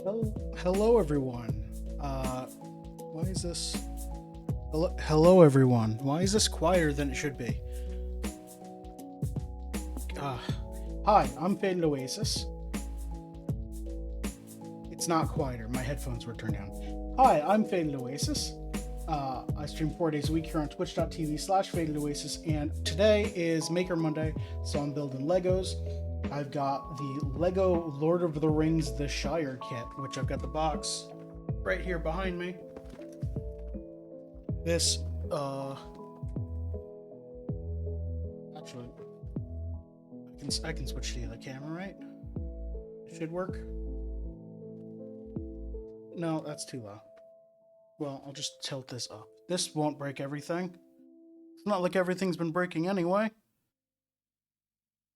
Hello everyone. Why is this? Hello everyone. Why is this quieter than it should be? Uh, Hi, I'm Faded Oasis. It's not quieter. My headphones were turned down. Hi, I'm Faded Oasis. I stream 4 days a week here on twitch.tv/Faded Oasis, and today is Maker Monday, so I'm building Legos. I've got the Lego Lord of the Rings The Shire kit, which I've got the box right here behind me. This, actually, I can switch to the other camera, right? It should work. No, that's too low. Well, I'll just tilt this up. This won't break everything. It's not like everything's been breaking anyway.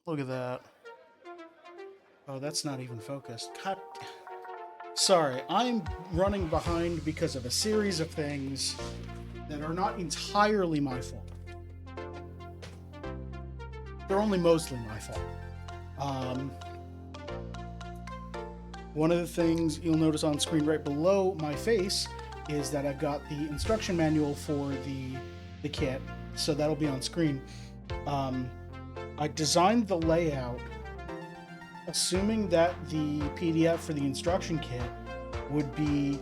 Look at that. Oh, that's not even focused. God. Sorry, I'm running behind because of a series of things that are not entirely my fault. They're only mostly my fault. One of the things you'll notice on screen right below my face is that I've got the instruction manual for the kit, so that'll be on screen. I designed the layout assuming that the PDF for the instruction kit would be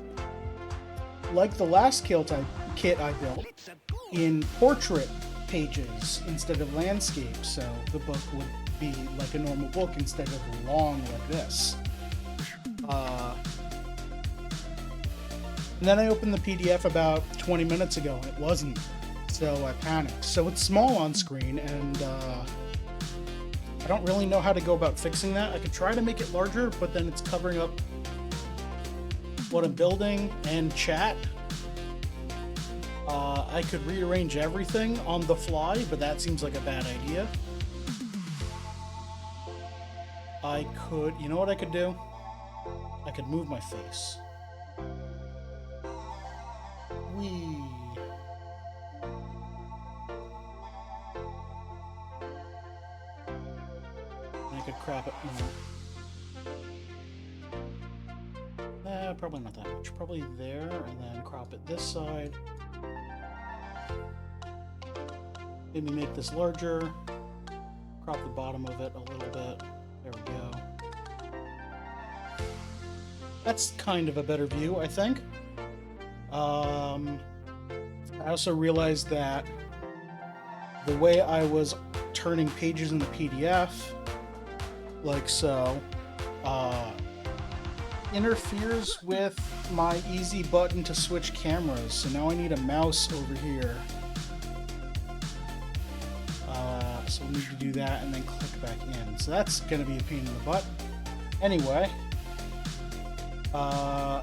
like the last kit I built in portrait pages instead of landscape, so the book would be like a normal book instead of long like this. And then I opened the PDF about 20 minutes ago and it wasn't, so I panicked. So it's small on screen, and I don't really know how to go about fixing that. I could try to make it larger, but then it's covering up what I'm building and chat. I could rearrange everything on the fly, but that seems like a bad idea. I could, you know what I could do? I could move my face. Whee! I could crop it more. Probably not that much. Probably there, and then crop it this side. Maybe make this larger. Crop the bottom of it a little bit. There we go. That's kind of a better view, I think. I also realized that the way I was turning pages in the PDF, like so, interferes with my easy button to switch cameras. So now I need a mouse over here. So we need to do that and then click back in. So that's going to be a pain in the butt. Anyway, I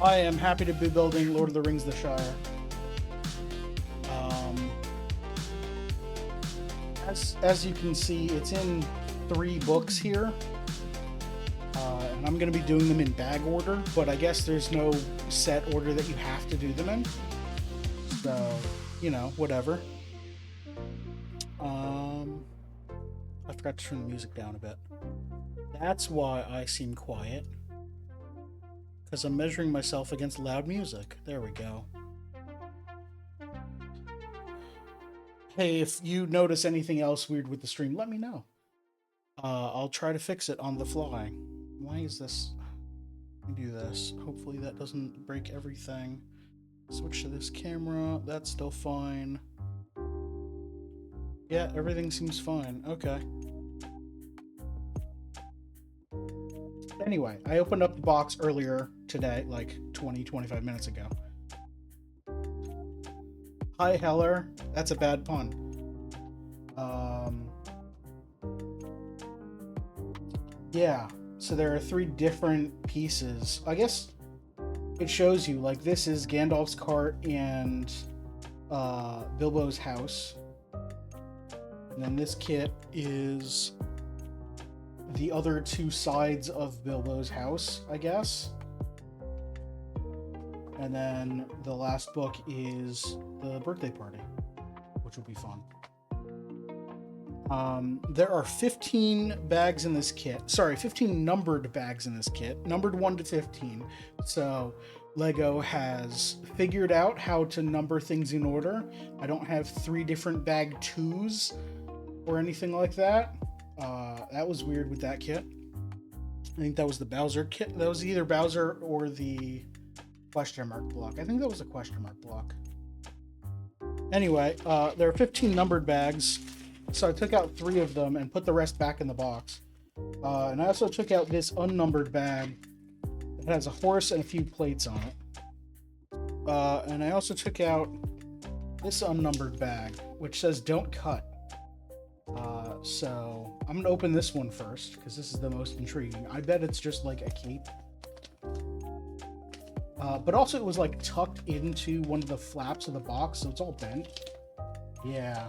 am happy to be building Lord of the Rings The Shire. As you can see, it's in 3 books here. And I'm going to be doing them in bag order, but I guess there's no set order that you have to do them in. So, you know, whatever. I forgot to turn the music down a bit. That's why I seem quiet. Because I'm measuring myself against loud music. There we go. Hey, if you notice anything else weird with the stream, let me know. I'll try to fix it on the fly. Why is this? Let me do this. Hopefully that doesn't break everything. Switch to this camera. That's still fine. Yeah, everything seems fine. Okay. Anyway, I opened up the box earlier today, like 20-25 minutes ago. Hi, Heller. That's a bad pun. Yeah, so there are 3 different pieces. I guess it shows you, like, this is Gandalf's cart and Bilbo's house. And then this kit is the other 2 sides of Bilbo's house, I guess. And then the last book is the birthday party, which will be fun. There are 15 bags in this kit. Sorry, 15 numbered bags in this kit, numbered 1 to 15. So Lego has figured out how to number things in order. I don't have 3 different bag 2s or anything like that. That was weird with that kit. I think that was the Bowser kit. That was either Bowser or the question mark block. I think that was a question mark block. Anyway, there are 15 numbered bags. So I took out 3 of them and put the rest back in the box. And I also took out this unnumbered bag. It has a horse and a few plates on it. And I also took out this unnumbered bag, which says don't cut. So I'm going to open this one first, because this is the most intriguing. I bet it's just like a cape. But also it was like tucked into one of the flaps of the box, so it's all bent. Yeah.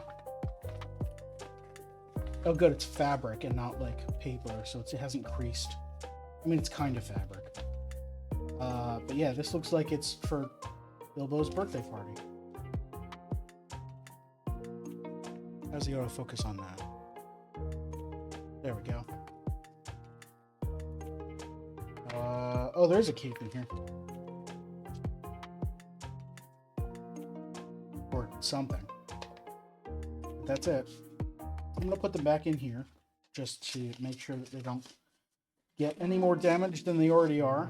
Oh good, it's fabric and not like paper, so it hasn't creased. I mean, it's kind of fabric. But yeah, this looks like it's for Bilbo's birthday party. How's the autofocus on that? There we go. Oh, there's a cape in here. Or something. But that's it. I'm going to put them back in here just to make sure that they don't get any more damage than they already are.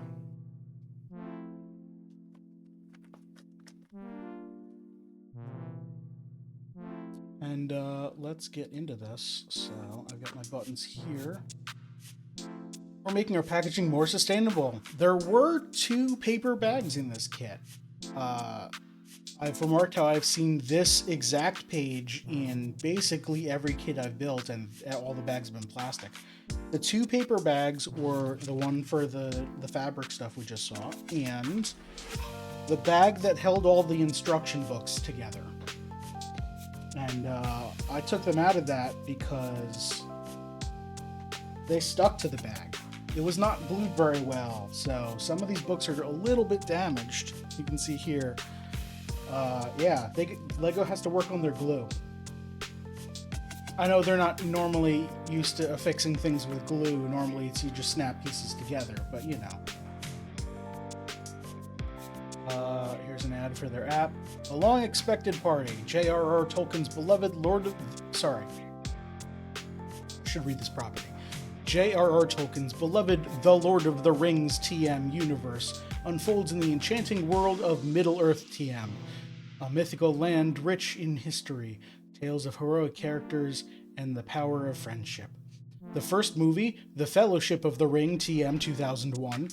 And let's get into this. So I've got my buttons here. We're making our packaging more sustainable. There were 2 paper bags in this kit. I've remarked how I've seen this exact page in basically every kit I've built, and all the bags have been plastic. The 2 paper bags were the one for the fabric stuff we just saw, and the bag that held all the instruction books together. And I took them out of that because they stuck to the bag. It was not glued very well, so some of these books are a little bit damaged. You can see here. Yeah, Lego has to work on their glue. I know they're not normally used to affixing things with glue. Normally it's you just snap pieces together, but you know. Here's an ad for their app. A long-expected party. J.R.R. Tolkien's beloved should read this properly. J.R.R. Tolkien's beloved The Lord of the Rings TM universe unfolds in the enchanting world of Middle-earth TM, a mythical land rich in history, tales of heroic characters, and the power of friendship. The first movie, The Fellowship of the Ring TM 2001,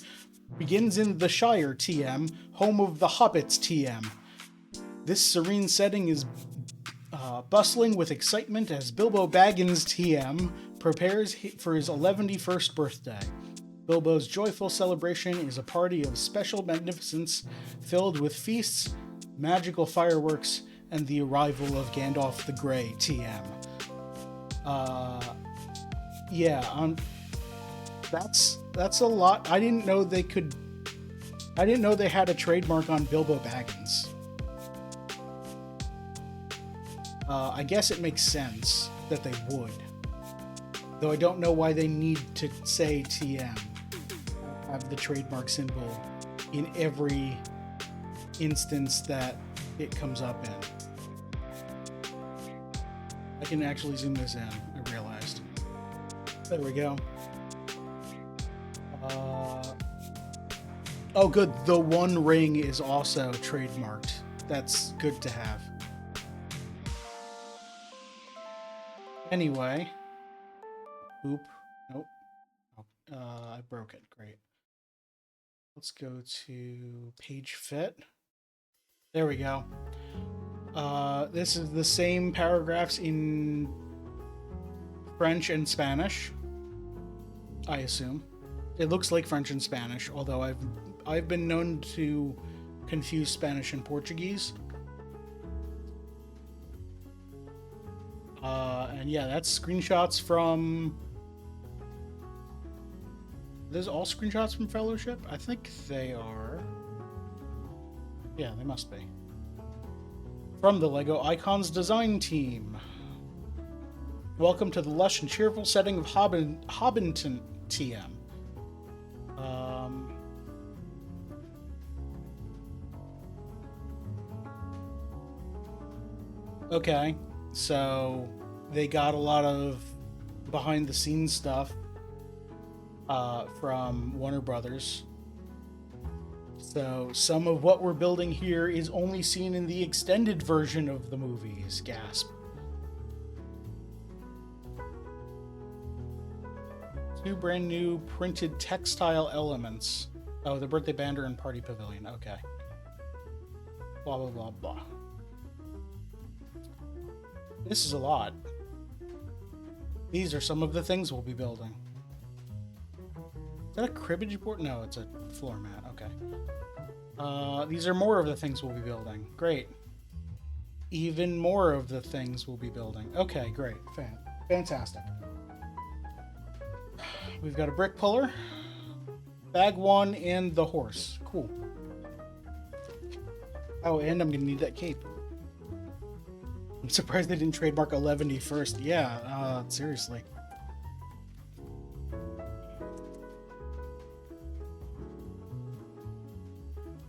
begins in the Shire TM, home of the Hobbits TM. This serene setting is bustling with excitement as Bilbo Baggins TM prepares for his 111st birthday. Bilbo's joyful celebration is a party of special magnificence filled with feasts, magical fireworks, and the arrival of Gandalf the Grey TM. That's a lot. I didn't know they had a trademark on Bilbo Baggins. I guess it makes sense that they would. Though I don't know why they need to say TM. Have the trademark symbol in every instance that it comes up in. I can actually zoom this in, I realized. There we go. Oh good, the One Ring is also trademarked. That's good to have. Anyway. Oop. Nope. I broke it. Great. Let's go to page fit. There we go. This is the same paragraphs in French and Spanish, I assume. It looks like French and Spanish, although I've been known to confuse Spanish and Portuguese. And yeah, that's screenshots from... Those all screenshots from Fellowship? I think they are. Yeah, they must be. From the LEGO Icons design team. Welcome to the lush and cheerful setting of Hobbiton TM. Okay, so they got a lot of behind the scenes stuff from Warner Brothers. So some of what we're building here is only seen in the extended version of the movies. Gasp. 2 brand new printed textile elements. Oh, the birthday banner and party pavilion. Okay. Blah, blah, blah, blah. This is a lot. These are some of the things we'll be building. Is that a cribbage board? No, it's a floor mat. Okay. These are more of the things we'll be building. Great. Even more of the things we'll be building. Okay, great. Fantastic. We've got a brick puller, bag 1, and the horse. Cool. Oh, and I'm going to need that cape. I'm surprised they didn't trademark 11 first. Yeah, seriously.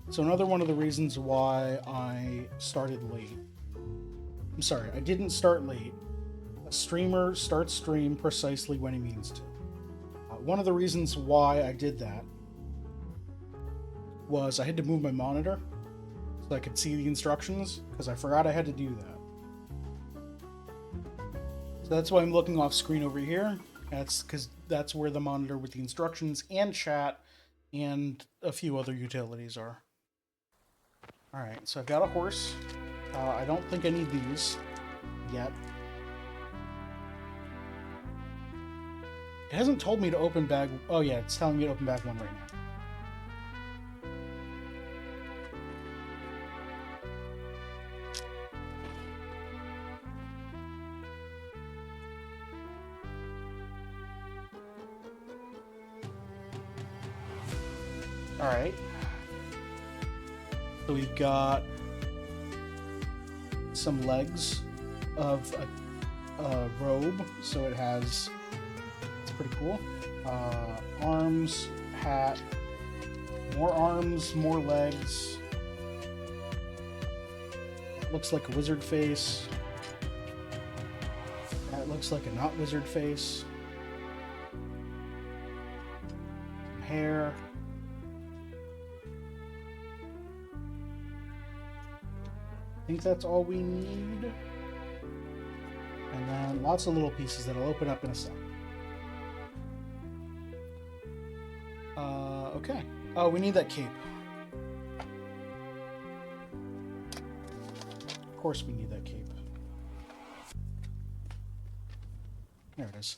So another one of the reasons why I started late. I'm sorry, I didn't start late. A streamer starts stream precisely when he means to. One of the reasons why I did that was I had to move my monitor so I could see the instructions, because I forgot I had to do that. So that's why I'm looking off screen over here. That's because that's where the monitor with the instructions and chat and a few other utilities are. Alright, so I've got a horse. I don't think I need these yet. It hasn't told me to open bag... Oh yeah, it's telling me to open bag 1 right now. Alright. So we've got some legs of a robe, so it has... It's pretty cool. Arms, hat, more arms, more legs. It looks like a wizard face. That looks like a not wizard face. Hair. I think that's all we need. And then lots of little pieces that'll open up in a sec. Okay. Oh, we need that cape. Of course we need that cape. There it is.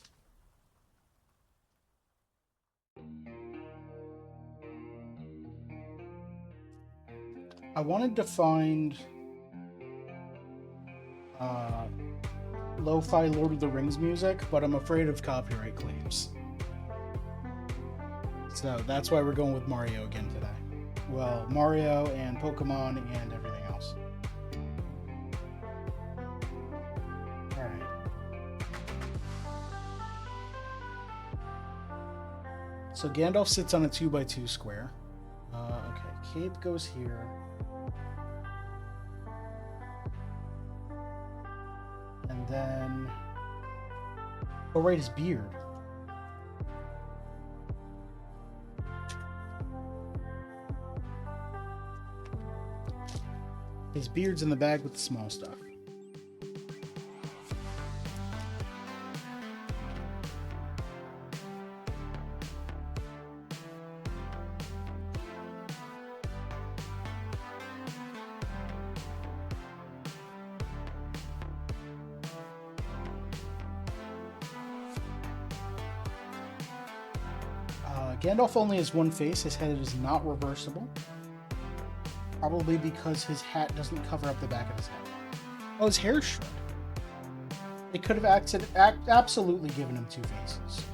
I wanted to find lo-fi Lord of the Rings music, but I'm afraid of copyright claims. So that's why we're going with Mario again today. Well, Mario and Pokemon and everything else. Alright. So Gandalf sits on a 2x2 square. Okay, cape goes here. And then... Oh, right, his beard. His beard's in the bag with the small stuff. Gandalf only has one face. His head is not reversible. Probably because his hat doesn't cover up the back of his head. Oh, his hair's short. They could have absolutely given him 2 faces.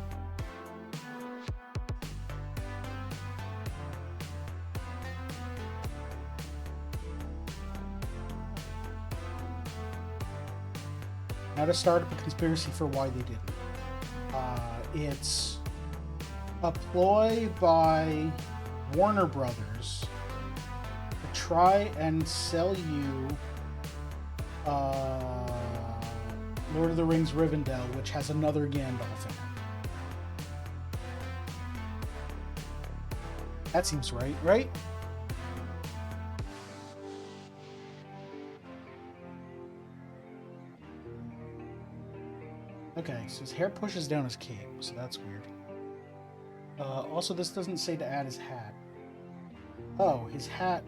Now to start up a conspiracy for why they didn't. It's a ploy by Warner Brothers to try and sell you Lord of the Rings Rivendell, which has another Gandalf in it. That seems right, right? Okay, so his hair pushes down his cape, so that's weird. Also, this doesn't say to add his hat. Oh, his hat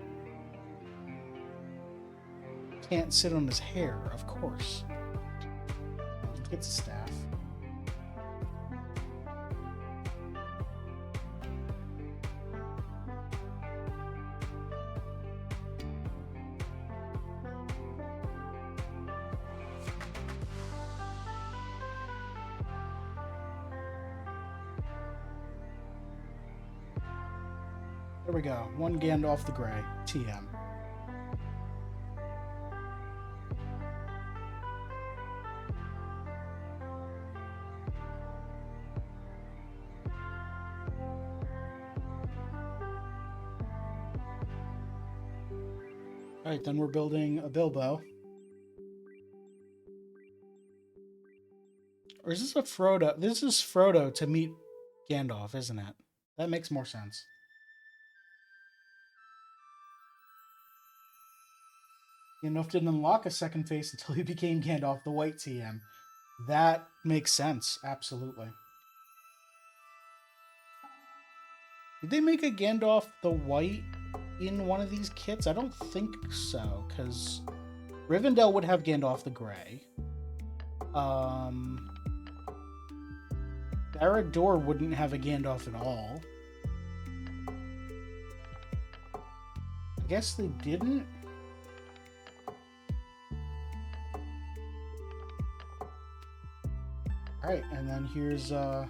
can't sit on his hair, of course. He gets a staff. There we go. One Gandalf the Grey. TM. Alright, then we're building a Bilbo. Or is this a Frodo? This is Frodo to meet Gandalf, isn't it? That makes more sense. Gandalf didn't unlock a second face until he became Gandalf the White TM. That makes sense, absolutely. Did they make a Gandalf the White in one of these kits? I don't think so, because Rivendell would have Gandalf the Grey. Barad-dûr wouldn't have a Gandalf at all. I guess they didn't. Alright, and then here's, oh,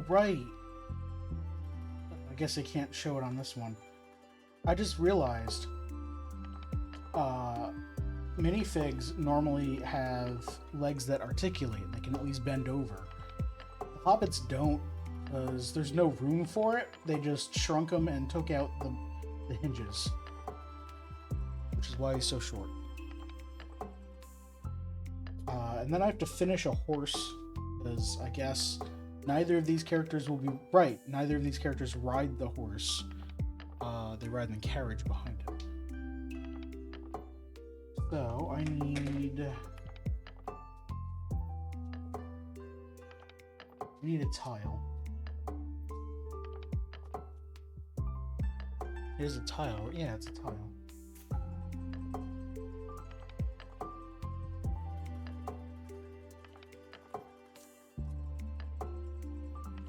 right. I guess I can't show it on this one. I just realized, minifigs normally have legs that articulate. They can at least bend over. The Hobbits don't, because there's no room for it. They just shrunk them and took out the hinges. Which is why he's so short. And then I have to finish a horse, because I guess neither of these characters will be... Right, neither of these characters ride the horse. They ride in the carriage behind it. So, I need a tile. Here's a tile. Yeah, it's a tile.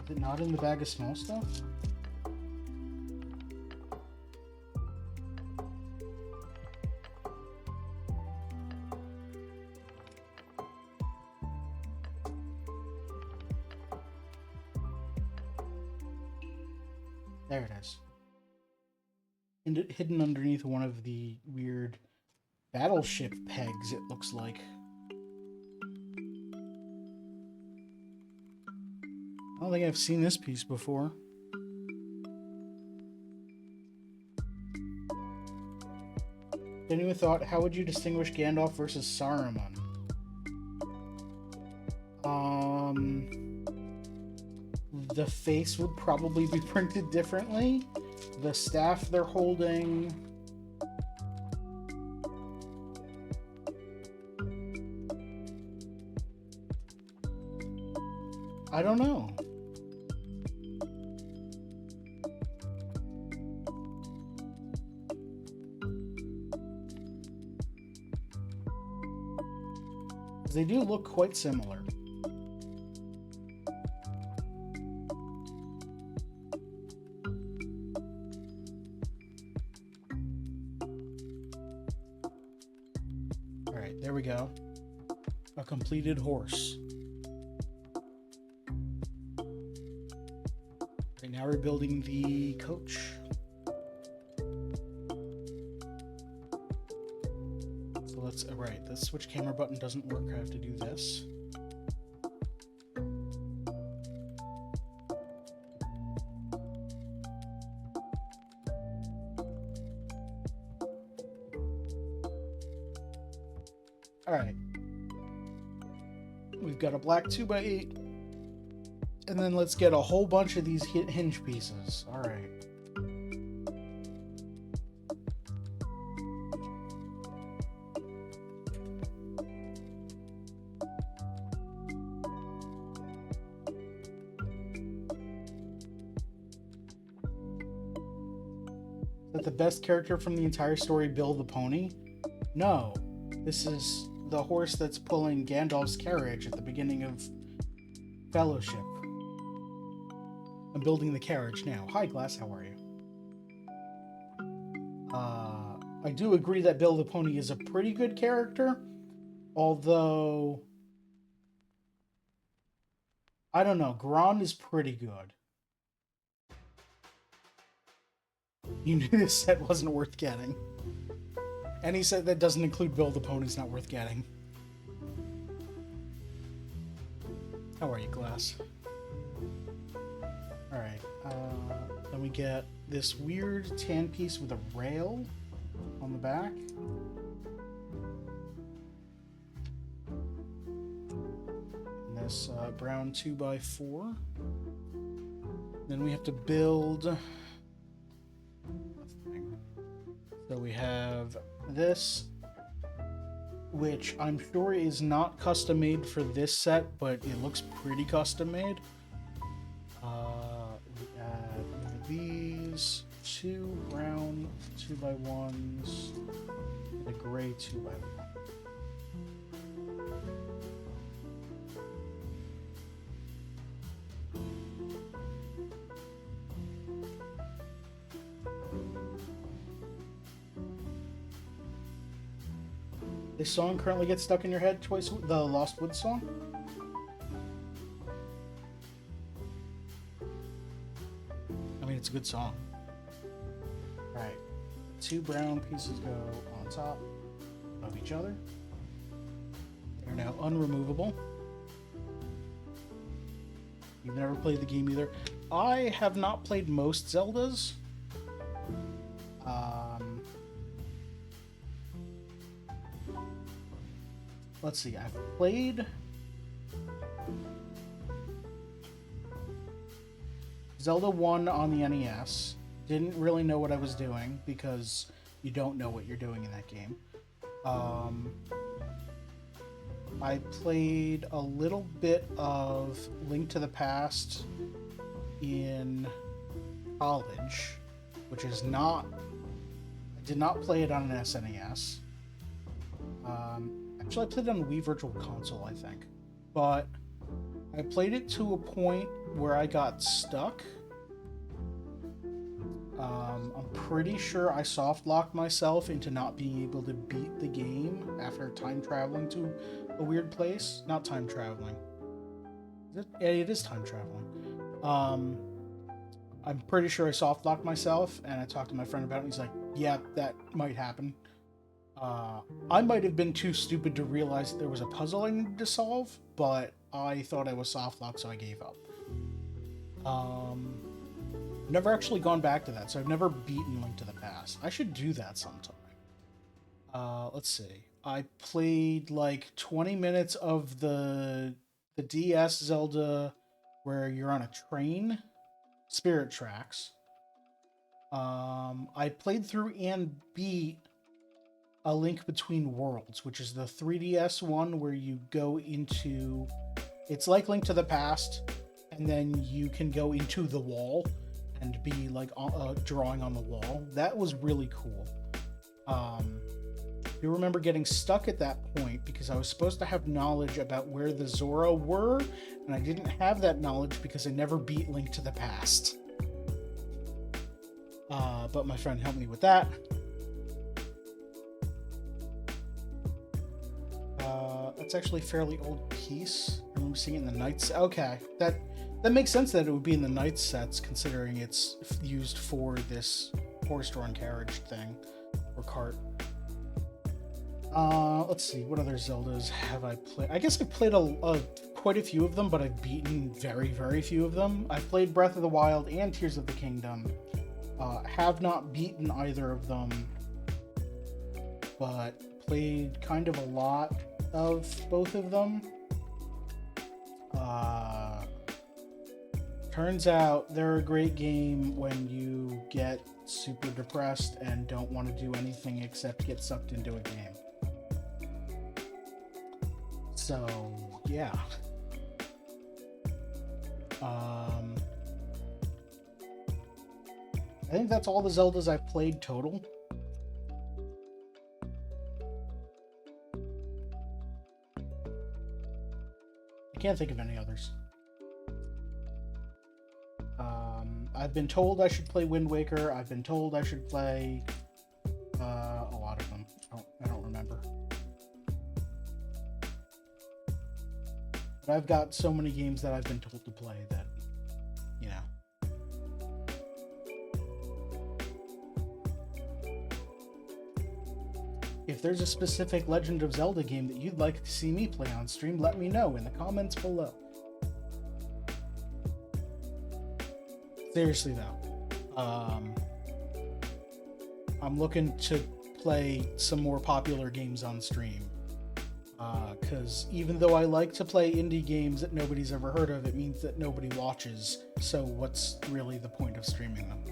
Is it not in the bag of small stuff? There it is. Hidden underneath one of the weird battleship pegs, it looks like. I don't think I've seen this piece before. Genuine thought, how would you distinguish Gandalf versus Saruman? The face would probably be printed differently. The staff they're holding... I don't know. They do look quite similar. All right, there we go. A completed horse. Right, now we're building the coach. So let's, right, the switch camera button doesn't work. I have to do this. Alright. We've got a black 2x8. And then let's get a whole bunch of these hinge pieces. Alright. Is that the best character from the entire story, Bill the Pony? No. This is the horse that's pulling Gandalf's carriage at the beginning of Fellowship. I'm building the carriage now. Hi, Glass, how are you? I do agree that Bill the Pony is a pretty good character, although I don't know, Gron is pretty good. You knew this set wasn't worth getting. Any set that doesn't include Bill the Pony is not worth getting. How are you, Glass? Alright, then we get this weird tan piece with a rail on the back. And this brown 2x4. Then we have to build a thing. So we have this, which I'm sure is not custom made for this set, but it looks pretty custom made. We add these 2 brown 2x1s and a gray 2x1. This song currently gets stuck in your head twice, the Lost Woods song? I mean, it's a good song. Alright. 2 brown pieces go on top of each other. They're now unremovable. You've never played the game either. I have not played most Zeldas. Let's see, I've played Zelda 1 on the NES. Didn't really know what I was doing because you don't know what you're doing in that game. I played a little bit of Link to the Past in college, which is not... I did not play it on an SNES. Actually, I played it on the Wii Virtual Console, I think. But I played it to a point where I got stuck. I'm pretty sure I soft-locked myself into not being able to beat the game after time traveling to a weird place. Not time traveling. Yeah, it is time traveling. I'm pretty sure I soft-locked myself, and I talked to my friend about it, and he's like, yeah, that might happen. I might have been too stupid to realize that there was a puzzle I needed to solve, but I thought I was soft-locked, so I gave up. Never actually gone back to that, so I've never beaten Link to the Past. I should do that sometime. Let's see. I played like 20 minutes of the DS Zelda where you're on a train, Spirit Tracks. I played through and beat A Link Between Worlds, which is the 3DS one where you go into... It's like Link to the Past, and then you can go into the wall and be like drawing on the wall. That was really cool. You remember getting stuck at that point because I was supposed to have knowledge about where the Zora were, and I didn't have that knowledge because I never beat Link to the Past. But my friend helped me with that. That's actually a fairly old piece. I remember seeing it in the Knights. Okay, that makes sense that it would be in the Knights sets, considering it's used for this horse-drawn carriage thing, or cart. Let's see, what other Zeldas have I played? I guess I played quite a few of them, but I've beaten very, very few of them. I've played Breath of the Wild and Tears of the Kingdom. Have not beaten either of them, but played kind of a lot of both of them. Turns out they're a great game when you get super depressed and don't want to do anything except get sucked into a game. So, yeah. I think that's all the Zeldas I've played total. I can't think of any others. I've been told I should play Wind Waker. I've been told I should play a lot of them. I don't remember. But I've got so many games that I've been told to play that, you know. If there's a specific Legend of Zelda game that you'd like to see me play on stream, let me know in the comments below. Seriously though, I'm looking to play some more popular games on stream. Because even though I like to play indie games that nobody's ever heard of, it means that nobody watches. So what's really the point of streaming them?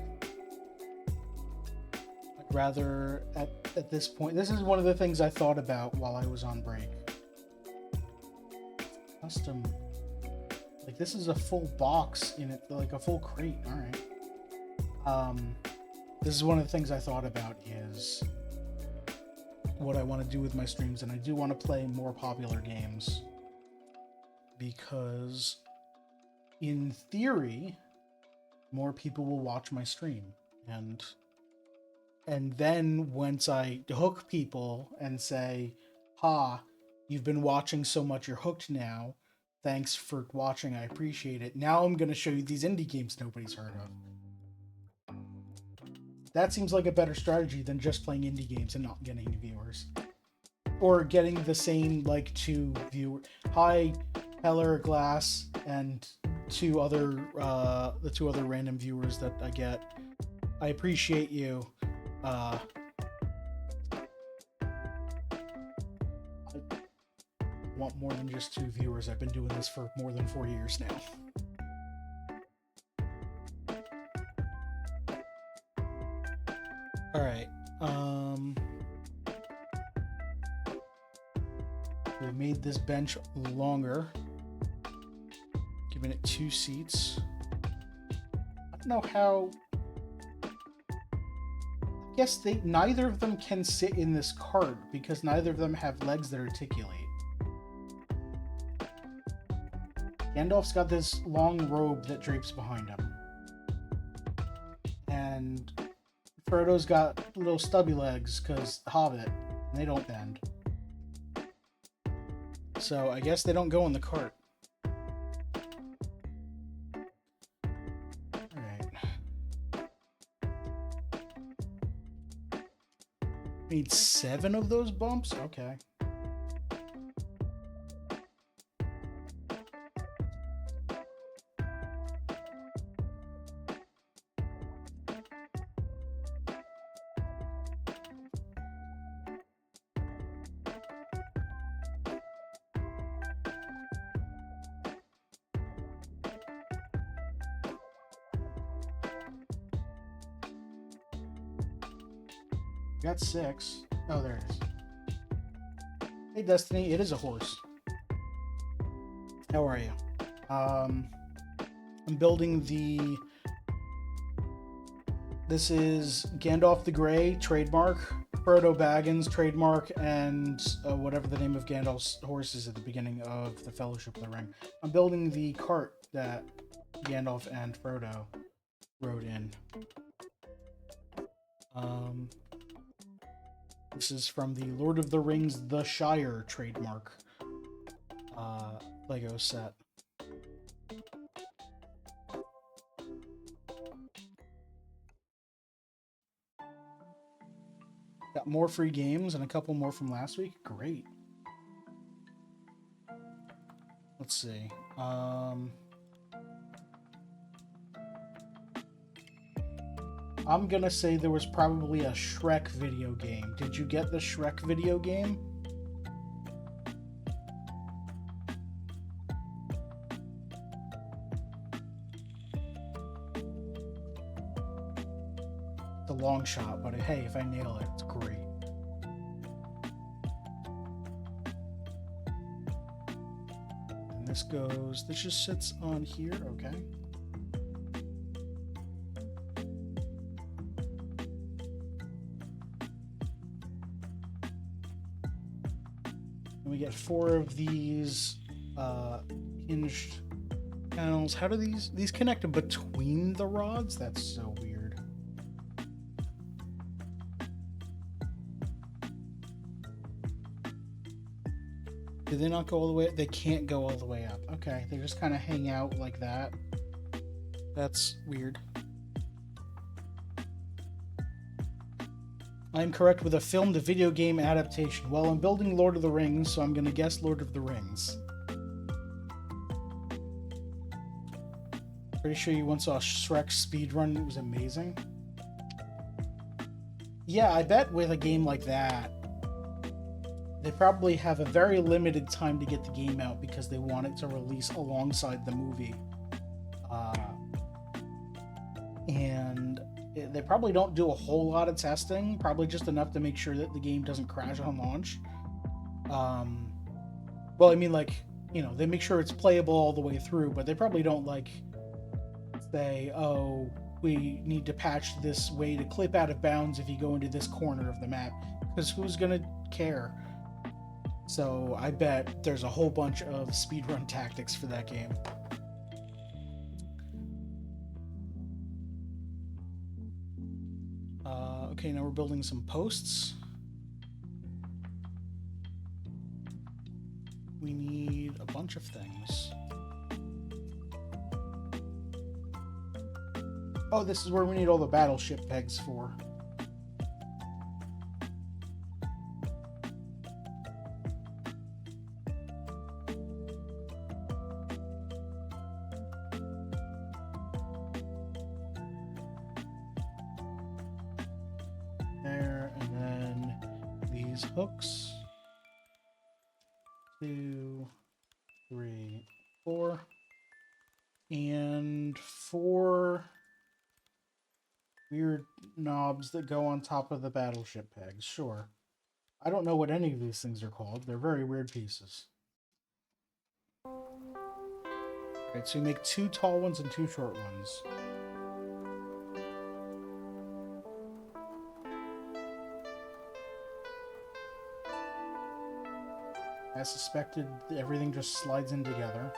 I'd rather, at this point, this is one of the things I thought about while I was on break. Custom. Like, this is a full box in it, like a full crate. Alright. This is one of the things I thought about is what I want to do with my streams, and I do want to play more popular games because in theory more people will watch my stream, and then once I hook people and say, you've been watching so much, you're hooked now, thanks for watching, I appreciate it, now I'm going to show you these indie games nobody's heard of. That seems like a better strategy than just playing indie games and not getting any viewers. Or getting the same, like, 2 viewers. Hi, Heller, Glass, and the 2 other random viewers that I get. I appreciate you. I want more than just 2 viewers. I've been doing this for more than 4 years now. Alright, we made this bench longer, giving it 2 seats. I don't know how... I guess neither of them can sit in this cart because neither of them have legs that articulate. Gandalf's got this long robe that drapes behind him. And Frodo's got little stubby legs because Hobbit, and they don't bend. So I guess they don't go in the cart. Alright. Need 7 of those bumps? Okay. Got 6. Oh, there it is. Hey, Destiny, it is a horse. How are you? I'm building the... This is Gandalf the Grey, trademark. Frodo Baggins, trademark. And whatever the name of Gandalf's horse is at the beginning of the Fellowship of the Ring. I'm building the cart that Gandalf and Frodo rode in. This is from the Lord of the Rings The Shire trademark Lego set. Got more free games and a couple more from last week. Great. Let's see. I'm gonna say there was probably a Shrek video game. Did you get the Shrek video game? It's a long shot, but hey, if I nail it, it's great. And this just sits on here, okay. We get 4 of these hinged panels. How do these connect between the rods? That's so weird. Do they not go all the way up? They can't go all the way up. Okay, they just kind of hang out like that. That's weird. I'm correct with a film to video game adaptation. Well, I'm building Lord of the Rings, so I'm going to guess Lord of the Rings. Pretty sure you once saw Shrek speedrun. It was amazing. Yeah, I bet with a game like that, they probably have a very limited time to get the game out because they want it to release alongside the movie. And they probably don't do a whole lot of testing, probably just enough to make sure that the game doesn't crash on launch. Well, I mean, like, you know, they make sure it's playable all the way through, but they probably don't, like, say, oh, we need to patch this way to clip out of bounds if you go into this corner of the map, because who's gonna care? So I bet there's a whole bunch of speedrun tactics for that game. Okay, now we're building some posts. We need a bunch of things. Oh, this is where we need all the battleship pegs for. Hooks. 2, 3, 4. And 4 weird knobs that go on top of the battleship pegs. Sure. I don't know what any of these things are called. They're very weird pieces. Alright, so we make 2 tall ones and 2 short ones. As suspected, everything just slides in together.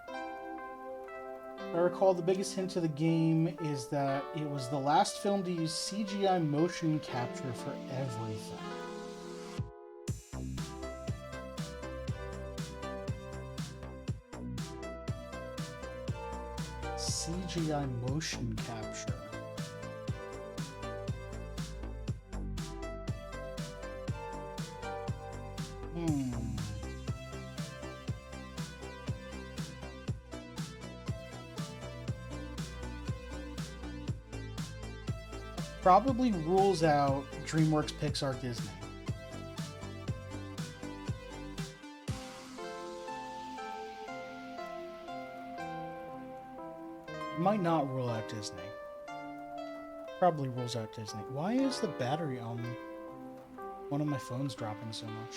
I recall the biggest hint to the game is that it was the last film to use CGI motion capture for everything. CGI motion capture. Probably rules out DreamWorks, Pixar, Disney. Might not rule out Disney. Probably rules out Disney. Why is the battery on one of my phones dropping so much?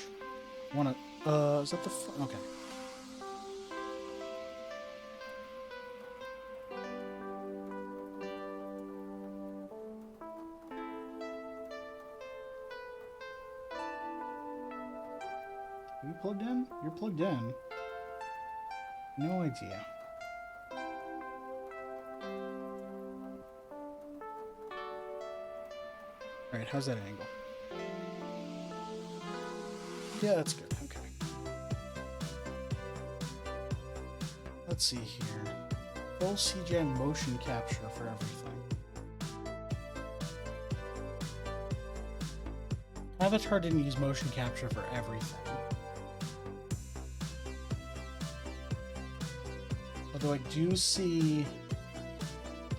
Is that the phone? Okay. Are you plugged in? You're plugged in. No idea. Alright, how's that angle? Yeah, that's good. Okay. Let's see here. Full CGI motion capture for everything. Avatar didn't use motion capture for everything. Although I do see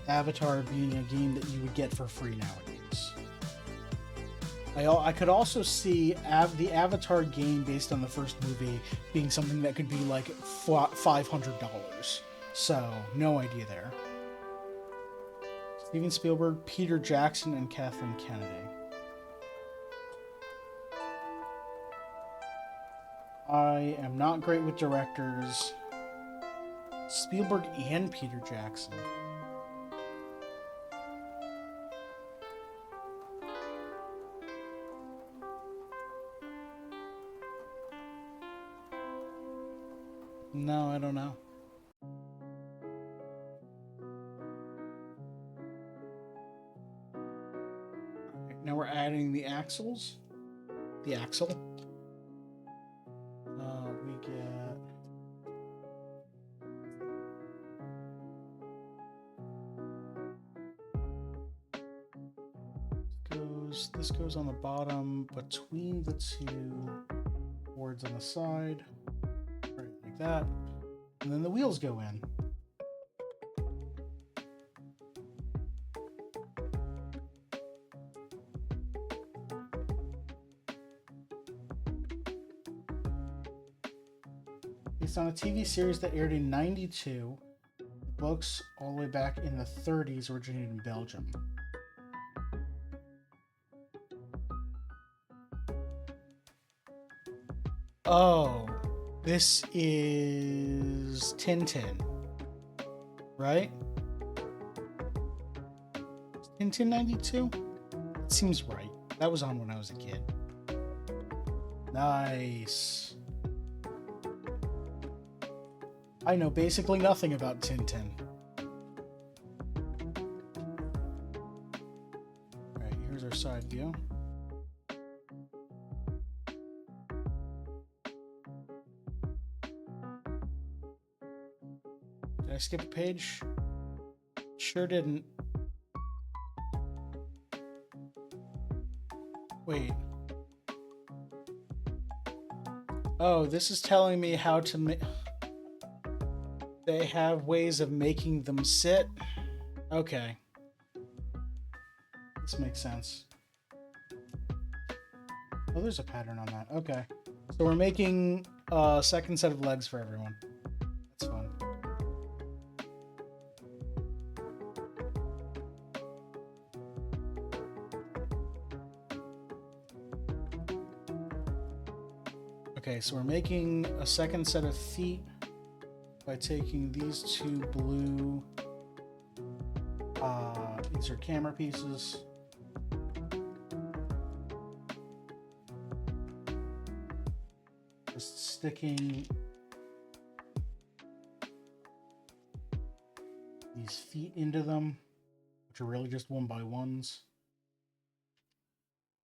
Avatar being a game that you would get for free nowadays. I could also see the Avatar game based on the first movie being something that could be like $500. So, no idea there. Steven Spielberg, Peter Jackson, and Kathleen Kennedy. I am not great with directors. Spielberg and Peter Jackson. No, I don't know. Right, now we're adding the axles. The axle. We get... This goes on the bottom between the two boards on the side. Right, like that. And then the wheels go in. Based on a TV series that aired in '92, the books all the way back in the '30s originated in Belgium. Oh, this is Tintin, right? Tintin '92? It seems right. That was on when I was a kid. Nice. I know basically nothing about Tintin. Alright, here's our side view. Did I skip a page? Sure didn't. Wait. Oh, this is telling me how to make... They have ways of making them sit. Okay. This makes sense. Oh, there's a pattern on that. Okay. So we're making a second set of legs for everyone. That's fun. Okay, so we're making a second set of feet by taking these two blue, these are camera pieces. Just sticking these feet into them, which are really just 1x1s.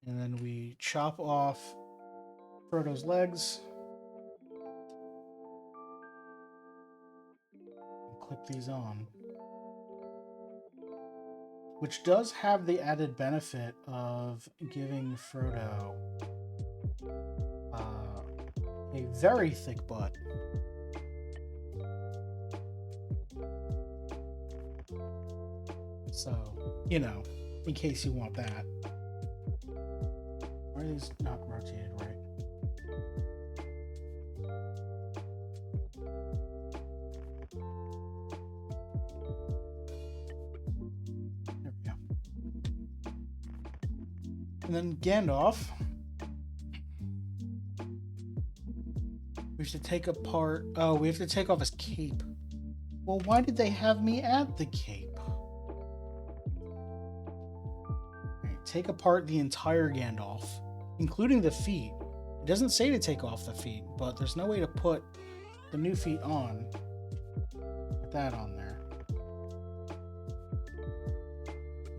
And then we chop off Frodo's legs. Clip these on, which does have the added benefit of giving Frodo a very thick butt. So, you know, in case you want that. Why are these not rotated right? And then Gandalf, we have to take apart... Oh, we have to take off his cape. Well, why did they have me add the cape? Right, take apart the entire Gandalf, including the feet. It doesn't say to take off the feet, but there's no way to put the new feet on. Put that on there.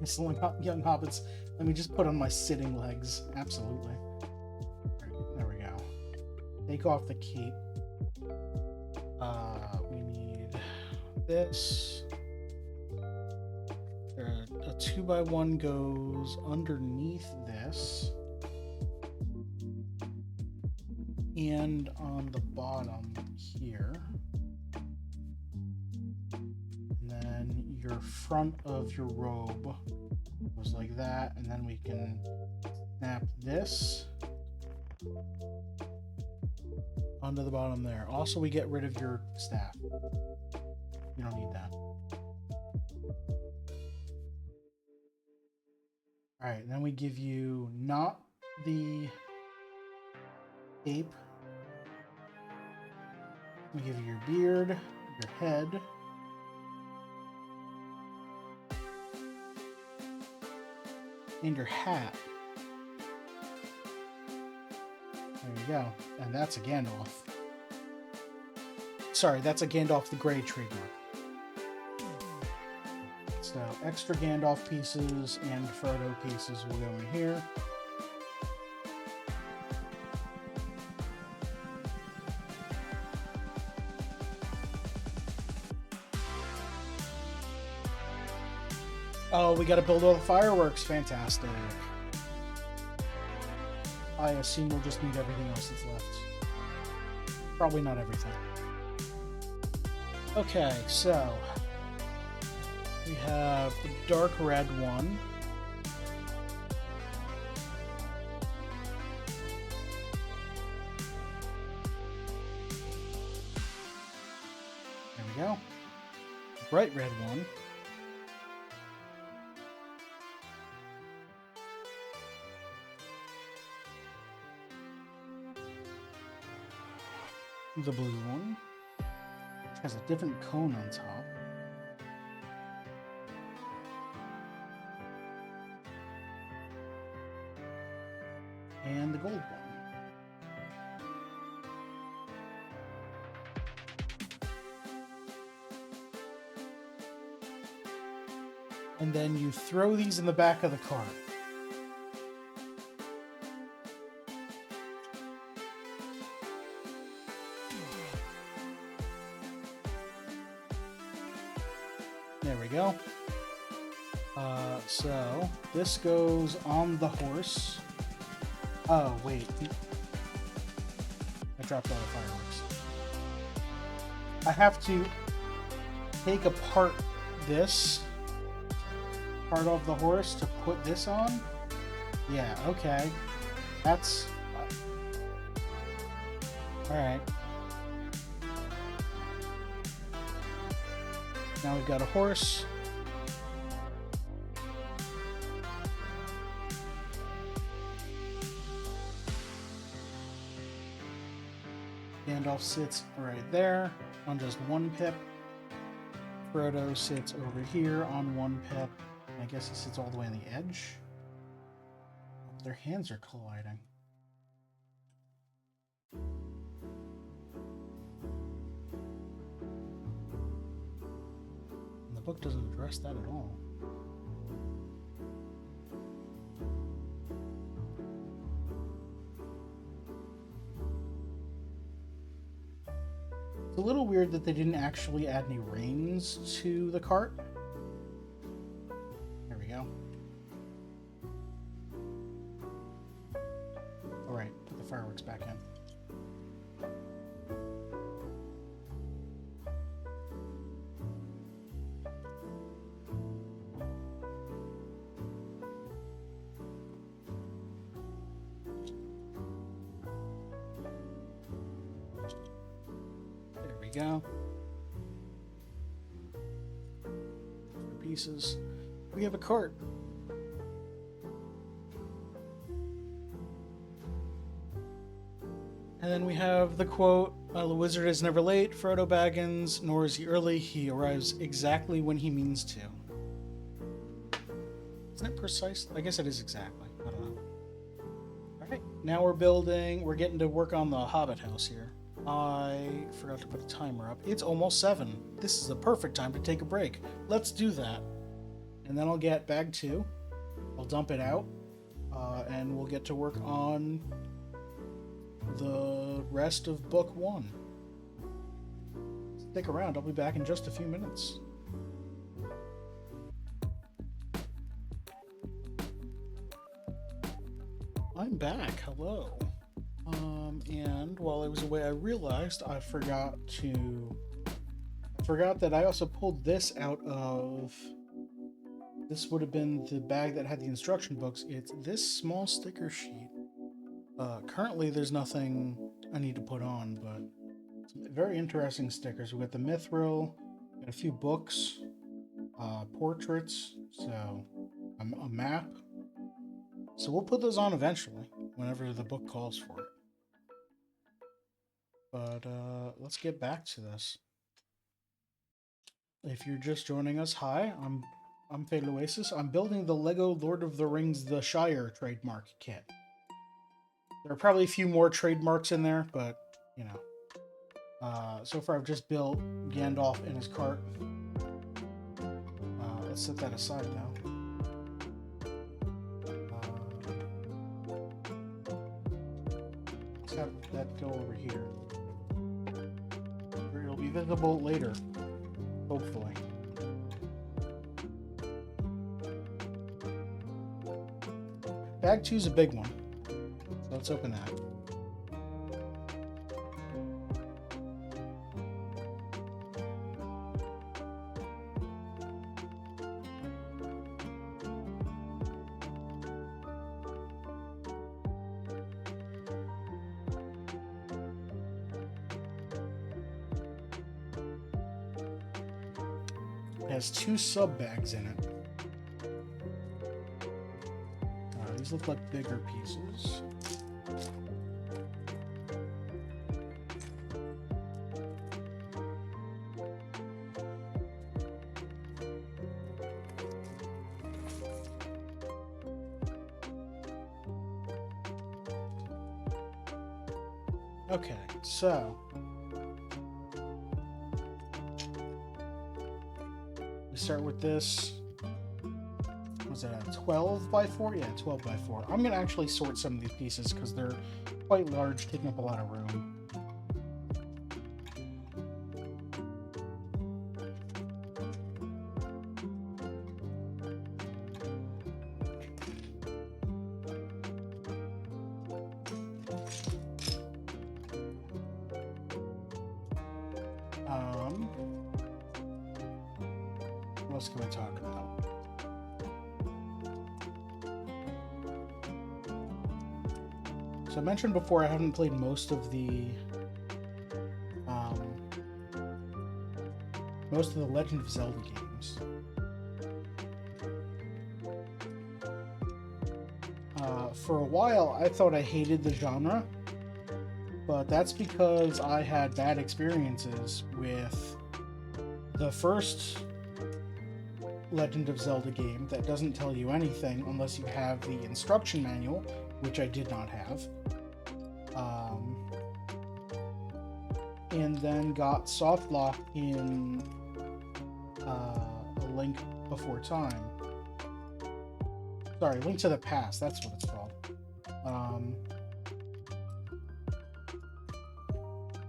This young hobbits... Let me just put on my sitting legs. Absolutely. Right, there we go. Take off the cape. We need this. A 2x1 goes underneath this. and on the bottom here. And then your front of your robe goes like that, and then we can snap this onto the bottom there. Also, we get rid of your staff. You don't need that. All right, then we give you not the cape. We give you your beard, your head, and your hat. There you go. And that's a Gandalf. Sorry, that's a Gandalf the Grey trademark. So extra Gandalf pieces and Frodo pieces will go in here. Oh, we got to build all the fireworks. Fantastic. I assume we'll just need everything else that's left. Probably not everything. Okay, so we have the dark red one. There we go. Bright red one. The blue one, which has a different cone on top. And the gold one. And then you throw these in the back of the cart. There we go. So this goes on the horse. Oh, wait. I dropped all the fireworks. I have to take apart this part of the horse to put this on? Yeah, okay. That's... Alright. Now we've got a horse. Gandalf sits right there on just one pip. Frodo sits over here on one pip. I guess he sits all the way on the edge. Their hands are colliding. And the book doesn't address that at all. It's a little weird that they didn't actually add any reins to the cart. There we go. Alright, put the fireworks back in. Go. Pieces. We have a cart. And then we have the quote, the wizard is never late, Frodo Baggins, nor is he early. He arrives exactly when he means to. Isn't it precise? I guess it is exactly. I don't know. Alright, now we're getting to work on the Hobbit house here. I forgot to put a timer up. It's almost 7. This is the perfect time to take a break. Let's do that. And then I'll get bag 2. I'll dump it out. And we'll get to work on the rest of book 1. Stick around. I'll be back in just a few minutes. I'm back. Hello. And while I was away, I realized I forgot that I also pulled this out of. This would have been the bag that had the instruction books. It's this small sticker sheet. Currently, there's nothing I need to put on, but some very interesting stickers. We got the Mithril, got a few books, portraits, so a map. So we'll put those on eventually, whenever the book calls for it. But let's get back to this. If you're just joining us, hi, I'm Fatal Oasis. I'm building the Lego Lord of the Rings The Shire trademark kit. There are probably a few more trademarks in there, but, you know. So far I've just built Gandalf and his cart. Let's set that aside now. Let's have that go over here. It'll be visible later, hopefully. Bag 2 is a big one, so let's open that. It has 2 sub bags in it. These look like bigger pieces. Okay, so we start with this. Was it a 12 by 4? Yeah, 12 by 4. I'm going to actually sort some of these pieces because they're quite large, taking up a lot of room. What else can we talk about? So I mentioned before I haven't played most of the Legend of Zelda games. For a while I thought I hated the genre, but that's because I had bad experiences with the first Legend of Zelda game that doesn't tell you anything unless you have the instruction manual, which I did not have. And then got soft locked in A Link Before Time. Sorry, Link to the Past, that's what it's called.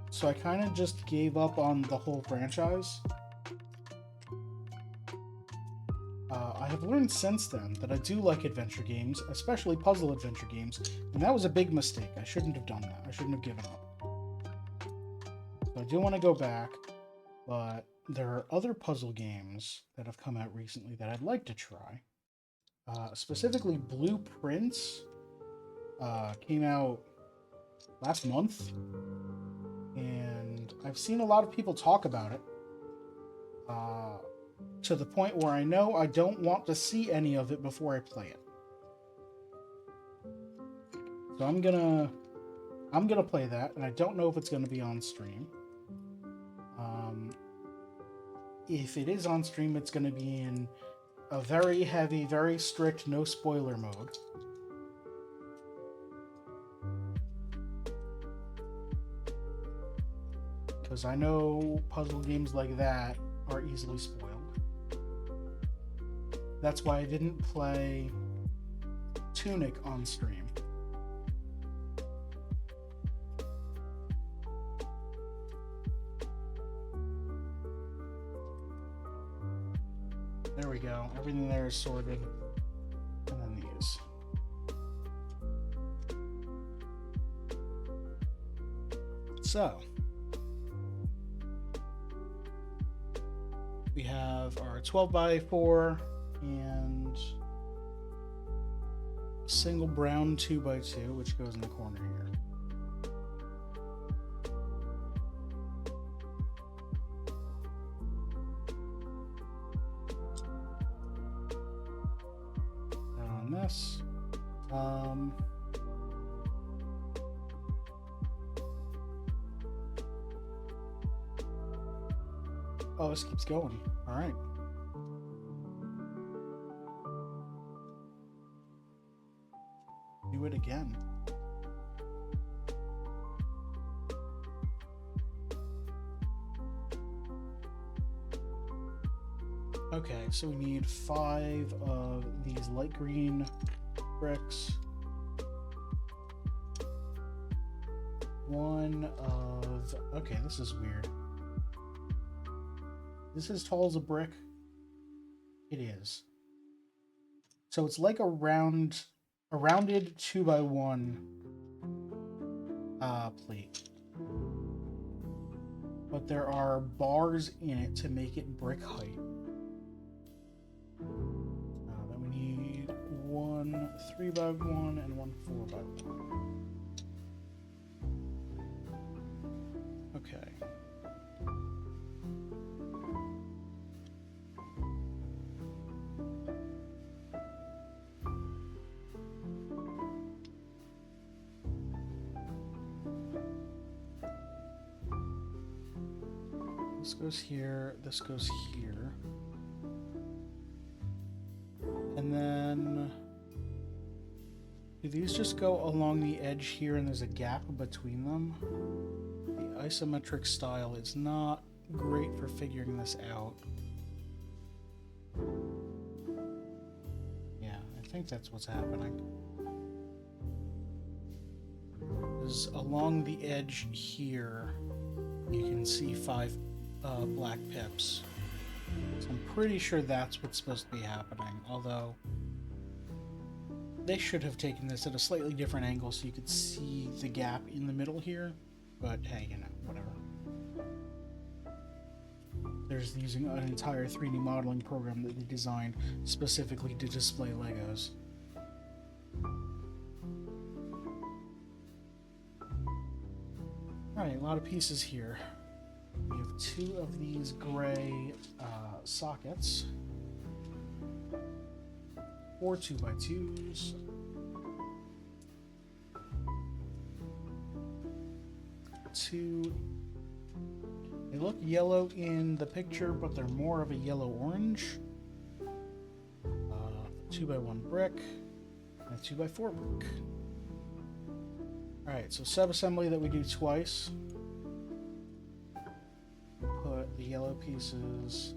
So I kind of just gave up on the whole franchise. I have learned since then that I do like adventure games, especially puzzle adventure games, and that was a big mistake. I shouldn't have done that. I shouldn't have given up. So I do want to go back, but there are other puzzle games that have come out recently that I'd like to try. Specifically, Blueprints came out last month, and I've seen a lot of people talk about it. To the point where I know I don't want to see any of it before I play it. So I'm gonna play that, and I don't know if it's gonna be on stream. If it is on stream, it's gonna be in a very heavy, very strict, no spoiler mode. Because I know puzzle games like that are easily spoiled. That's why I didn't play Tunic on stream. There we go. Everything there is sorted. And then these. So we have our 12 by 4 and a single brown 2 by 2, which goes in the corner here. On this, oh, this keeps going. All right. Do it again. Okay, so we need 5 of these light green bricks. 1 of... Okay, this is weird. This is tall as a brick. It is. So it's like a rounded 2 by 1 plate. But there are bars in it to make it brick height. Then we need 1 3 by 1 and 1 4 by 1. Okay. This goes here, this goes here. And then do these just go along the edge here and there's a gap between them? The isometric style is not great for figuring this out. Yeah, I think that's what's happening. Because along the edge here, you can see 5 black pips. So I'm pretty sure that's what's supposed to be happening, although they should have taken this at a slightly different angle so you could see the gap in the middle here, but hey, you know, whatever. There's using an entire 3D modeling program that they designed specifically to display Legos. Alright, a lot of pieces here. We have 2 of these gray sockets, 4 2 by 2s, 2. They look yellow in the picture, but they're more of a yellow-orange. 2 by 1 brick, and a 2 by 4 brick. Alright, so sub-assembly that we do twice. Put the yellow pieces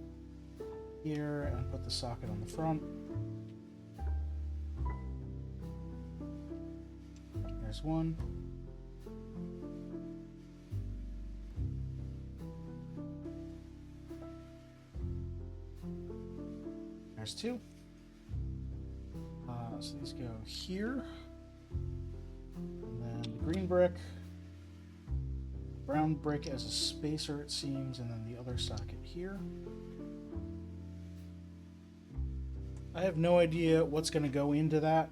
here and put the socket on the front. There's 1. There's 2. So these go here. And then the green brick. Brown brick as a spacer, it seems, and then the other socket here. I have no idea what's going to go into that.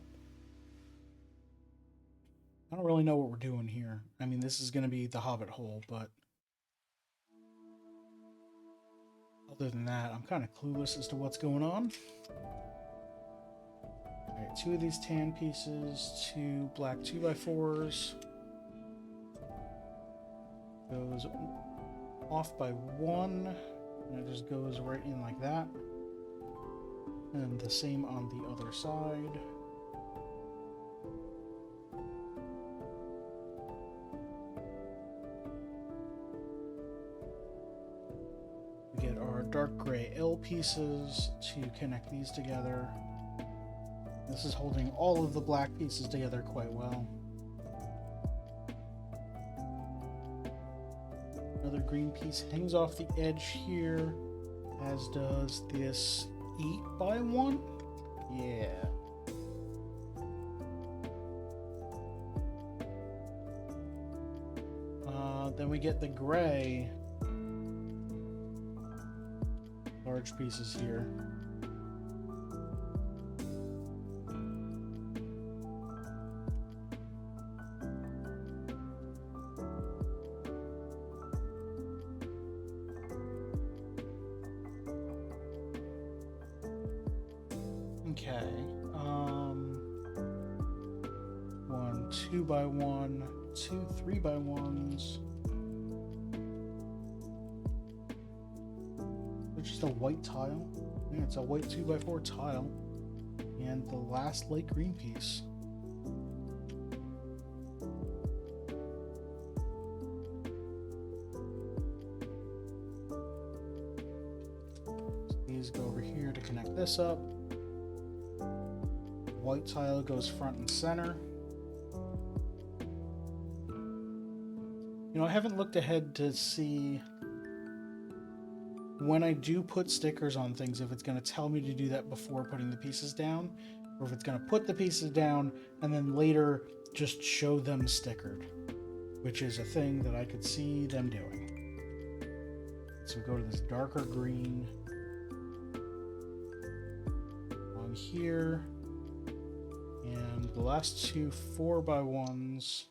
I don't really know what we're doing here. I mean, this is going to be the Hobbit hole, but other than that, I'm kind of clueless as to what's going on. Alright, 2 of these tan pieces, 2 black 2 by 4s. Goes off by 1, and it just goes right in like that. And the same on the other side. We get our dark gray L pieces to connect these together. This is holding all of the black pieces together quite well. Another green piece hangs off the edge here, as does this 8 by 1. Yeah. Then we get the gray large pieces here. Okay. 1 2x1, 2 3x1s. It's just a white tile. Yeah, it's a white 2x4 tile. And the last light green piece. So these go over here to connect this up. White tile goes front and center. You know, I haven't looked ahead to see when I do put stickers on things, if it's going to tell me to do that before putting the pieces down, or if it's going to put the pieces down and then later just show them stickered, which is a thing that I could see them doing. So we go to this darker green on here, and the last two 4x1s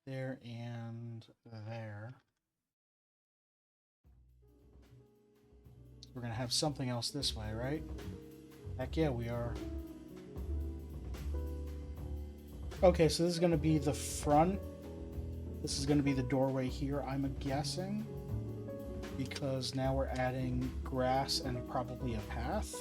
there and there. We're gonna have something else this way, right? Heck yeah, we are. Okay, so this is gonna be the front. This is gonna be the doorway here, I'm guessing. Because now we're adding grass and probably a path.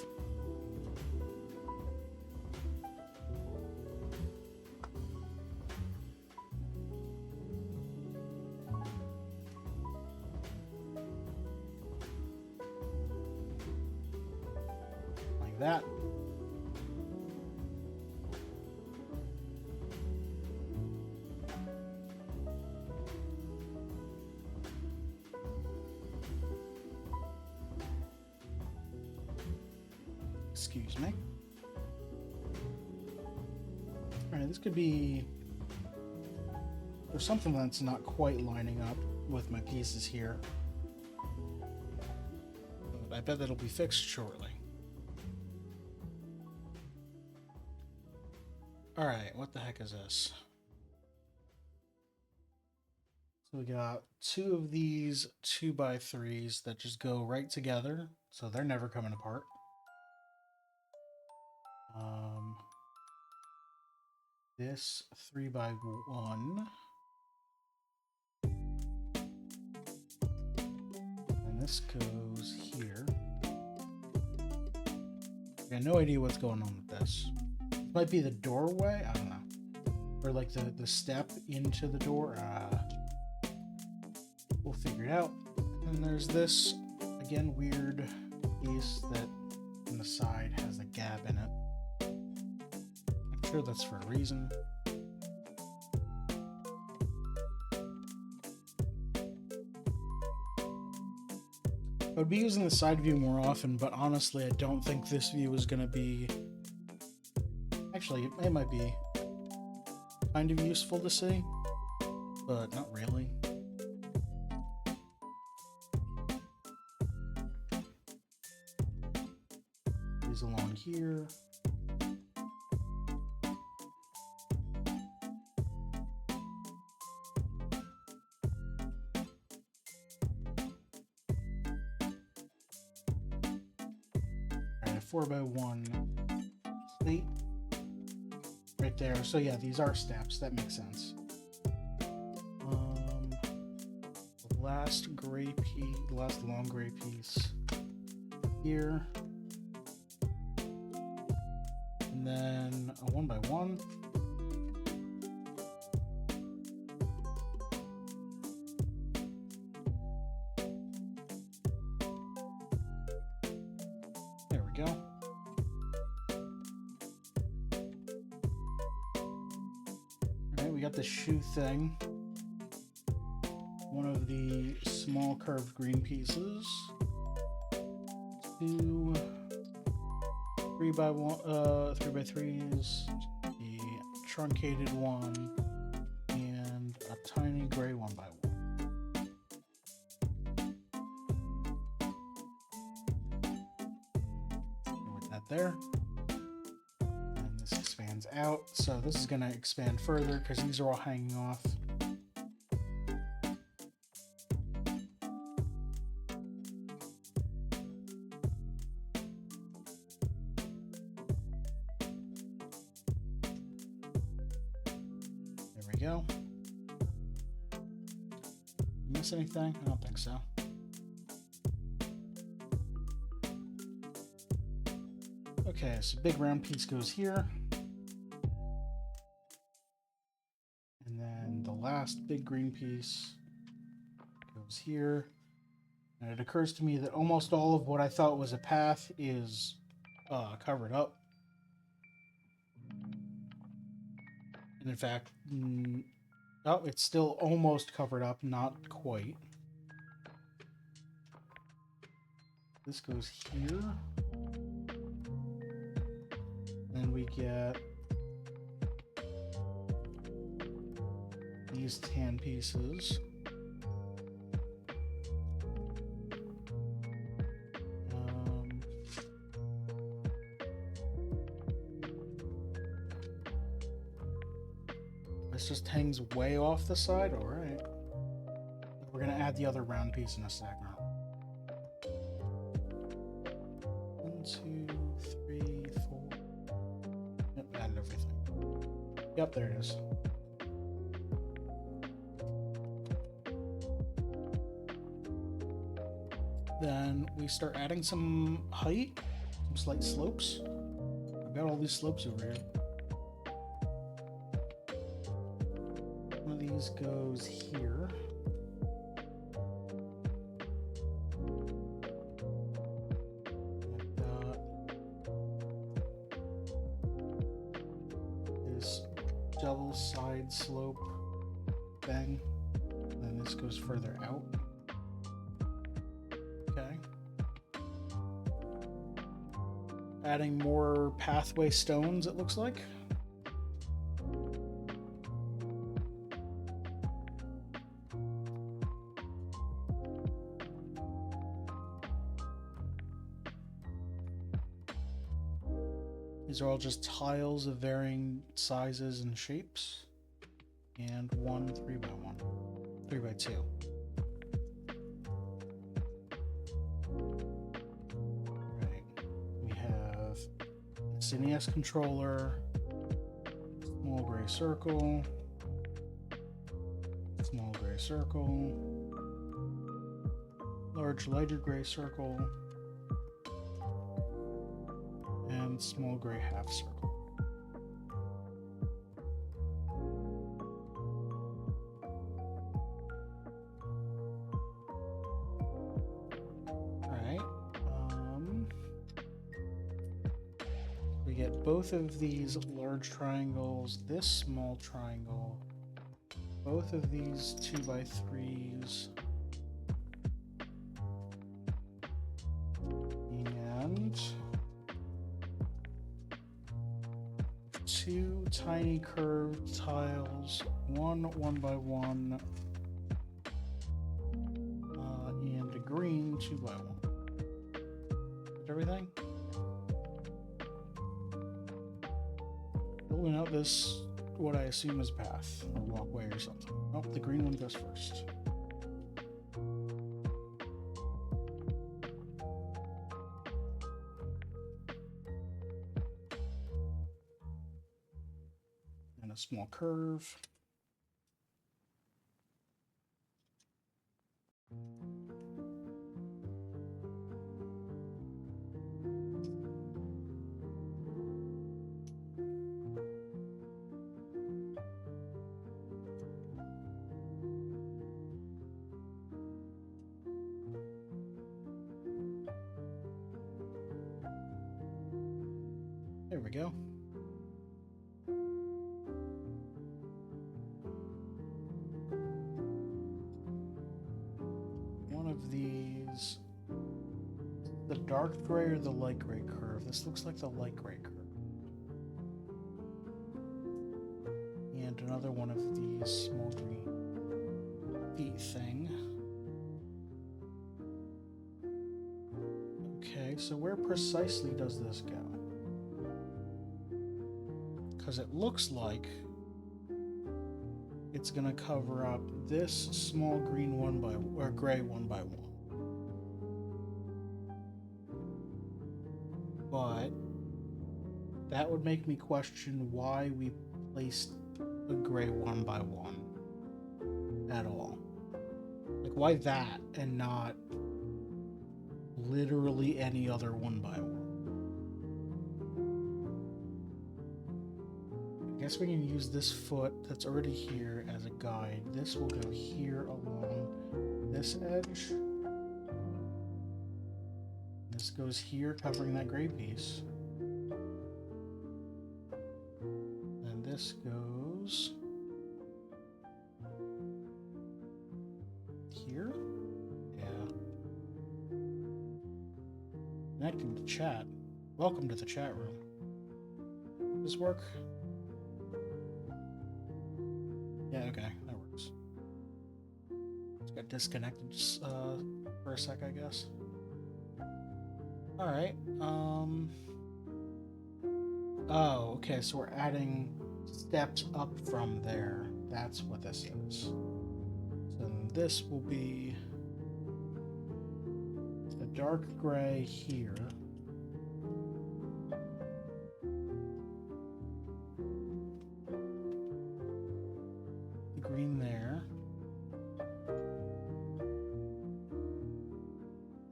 That. Excuse me. Alright, this could be... There's something that's not quite lining up with my pieces here. But I bet that'll be fixed shortly. Alright, what the heck is this? So we got two of these 2x3s that just go right together, so they're never coming apart. This 3x1. And this goes here. I got no idea what's going on with this. Might be the doorway, I don't know, or like the step into the door. We'll figure it out. And there's this again weird piece that on the side has a gap in it. I'm sure that's for a reason. I would be using the side view more often, but honestly I don't think this view is going to be... Actually, it might be kind of useful to see, but not really. These along here. Alright, a 4x1 plate. Right there. So yeah, these are steps. That makes sense. The last gray piece, the last long gray piece here, and then a 1x1. There we go. We got the shoe thing. One of the small curved green pieces. Two 3x1, 3x3s. The truncated one. And tiny gray 1x1. With that there. And this expands out. So this is going to expand further because these are all hanging off. There we go. Miss anything? I don't think so. Okay, so big round piece goes here. And then the last big green piece goes here. And it occurs to me that almost all of what I thought was a path is covered up. And in fact, oh, it's still almost covered up, not quite. This goes here. Then we get these tan pieces. This just hangs way off the side. All right. We're gonna add the other round piece in a sec now. 1, 2, 3, 4. Yep, added everything. Yep, there it is. Then we start adding some height, some slight slopes. I've got all these slopes over here. One of these goes here. I've got this double side slope thing. And then this goes further out. Okay. Adding more pathway stones, it looks like. These are all just tiles of varying sizes and shapes. And one 3x1. 3x2. Right. We have this NES controller, small gray circle, small gray circle, large lighter gray circle, and small gray half circle. Alright. We get both of these large triangles, this small triangle, both of these 2x3s, and two tiny curved tiles, one 1x1, and a green 2x1. Everything? Building out this, what I assume is path, or walkway or something. Oh, the green one goes first. And a small curve. There we go. One of these, the dark gray or the light gray curve? This looks like the light gray curve. And another one of these small green. feet thing. Okay, so where precisely does this go? Because it looks like it's gonna cover up this small green or gray 1x1. But that would make me question why we placed a gray 1x1 at all. Like, why that and not literally any other 1x1? I guess we can use this foot that's already here as a guide. This will go here along this edge. This goes here, covering that gray piece. And this goes here? Yeah. Connecting to chat. Welcome to the chat room. Does this work? Yeah, okay, that works. Just got disconnected for a sec, I guess. Alright, oh, okay, so we're adding steps up from there. That's what this is. So then this will be the dark gray here. The green there.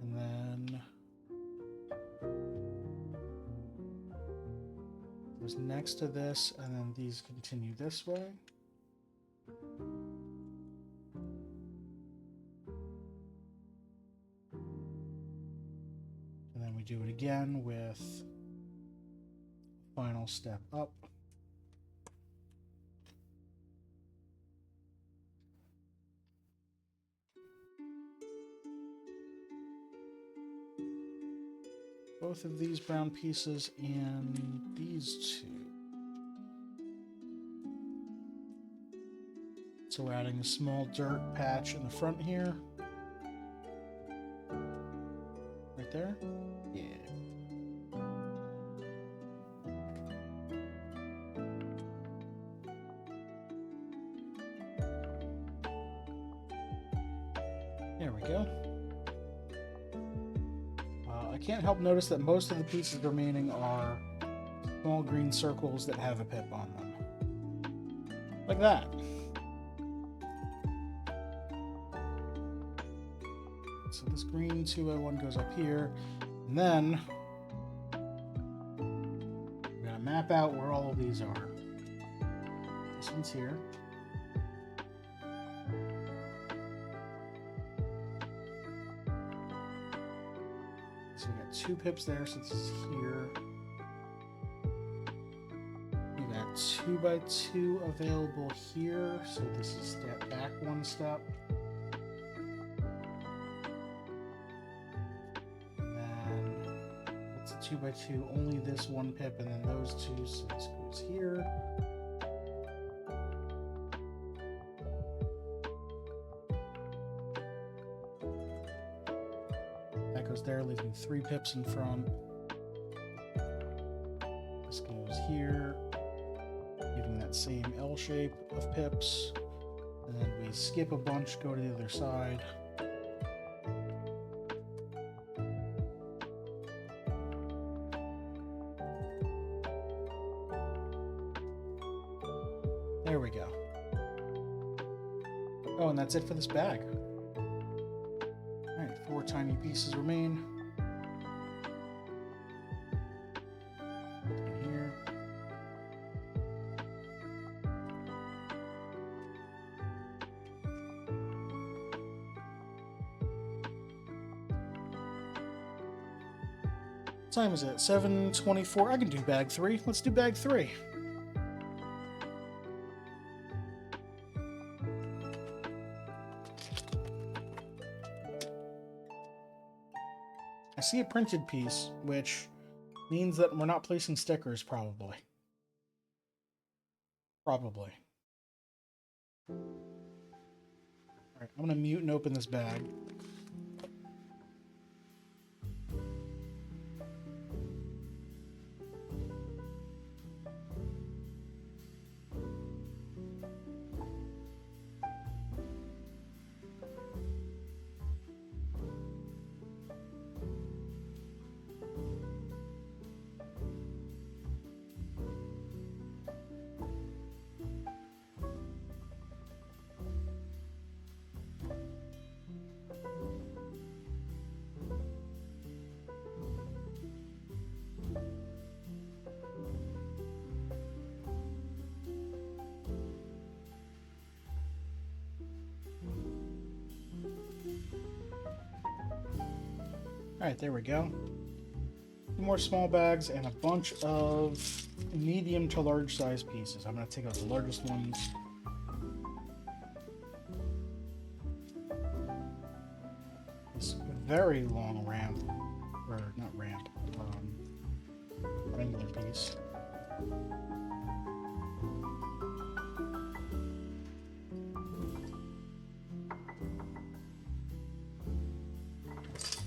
And then goes next to this, and then these continue this way. And then we do it again with final step up. Both of these brown pieces and these two. So we're adding a small dirt patch in the front here. Right there? Yeah. There we go. I can't help notice that most of the pieces remaining are small green circles that have a pip on them. Like that. So this green 2x1 goes up here, and then we're gonna map out where all of these are. This one's here. So we got 2 pips there, so this is here. We got 2x2 available here, so this is step back 1 step. And then it's a 2x2, only this 1 pip, and then those 2, so this goes here. There, leaving 3 pips in front. This goes here, giving that same L shape of pips. And then we skip a bunch, go to the other side. There we go. Oh, and that's it for this bag. 4 tiny pieces remain. Here. What time is it? 7:24. I can do bag 3. Let's do bag 3. I see a printed piece, which means that we're not placing stickers, probably. Probably. Alright, Alright, I'm gonna mute and open this bag. Alright, there we go. 2 more small bags and a bunch of medium to large size pieces. I'm going to take out the largest ones. This very long ramp, or not ramp, rectangular piece.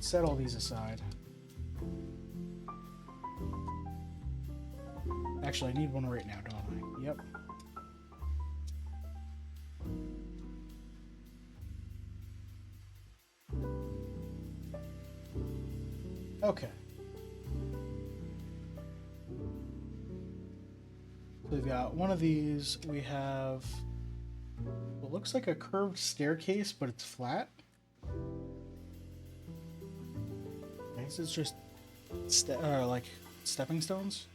Set all these aside. Actually, I need one right now, don't I? Yep. Okay. So we've got one of these. We have what looks like a curved staircase, but it's flat. This is just like stepping stones.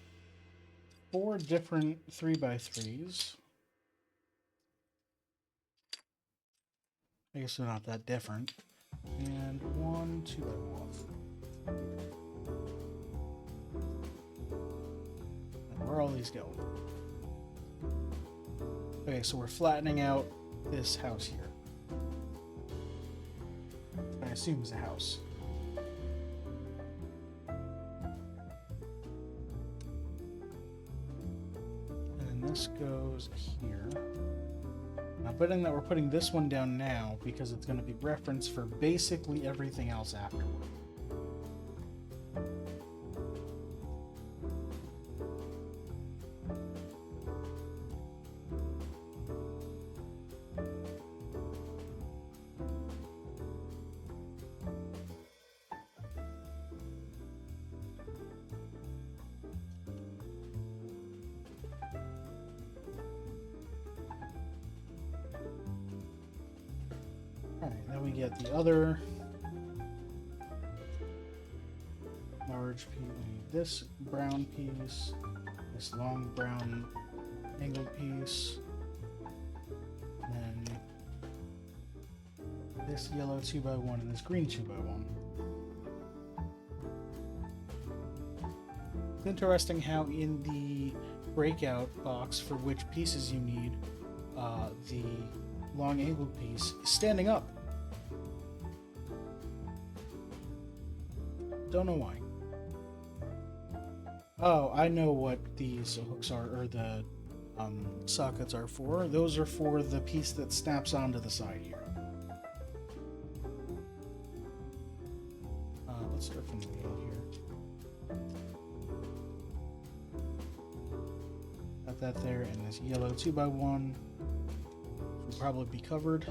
4 different 3x3s. I guess they're not that different. And 1 2x1. And where are all these going? Okay, so we're flattening out this house here. I assume is a house. This goes here. I'm betting that we're putting this one down now because it's going to be reference for basically everything else afterward. Alright, then we get the other large piece. We need this brown piece, this long brown angled piece, and then this yellow 2x1 and this green 2x1. It's interesting how in the breakout box for which pieces you need, the long angled piece is standing up. Don't know why. Oh, I know what these hooks are, or the sockets are for. Those are for the piece that snaps onto the side here. Let's start from the middle here. Got that there, and this yellow 2x1 will probably be covered.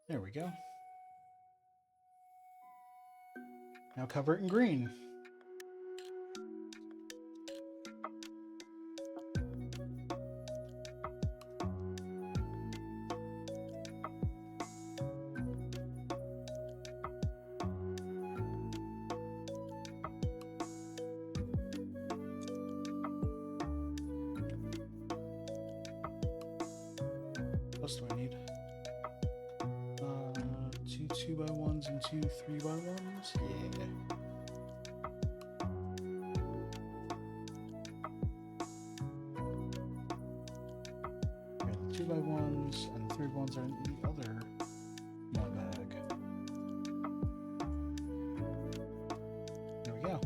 There we go. Now cover it in green. What else do I need? 2 2x1s and 2 3x1s? Yeah. Okay, the 2x1 ones are in the other bag. There we go.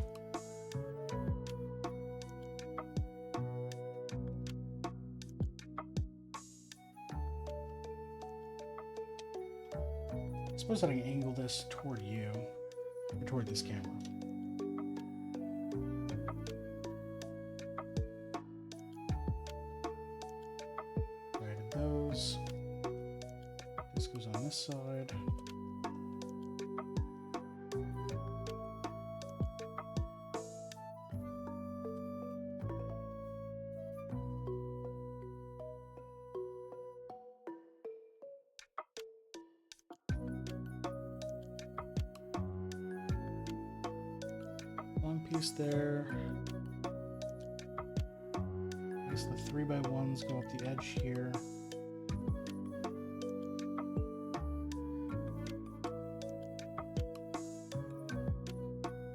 I suppose I can angle this toward you, or toward this camera. Right, those. This goes on this side. One piece there. I guess the 3x1s go up the edge here.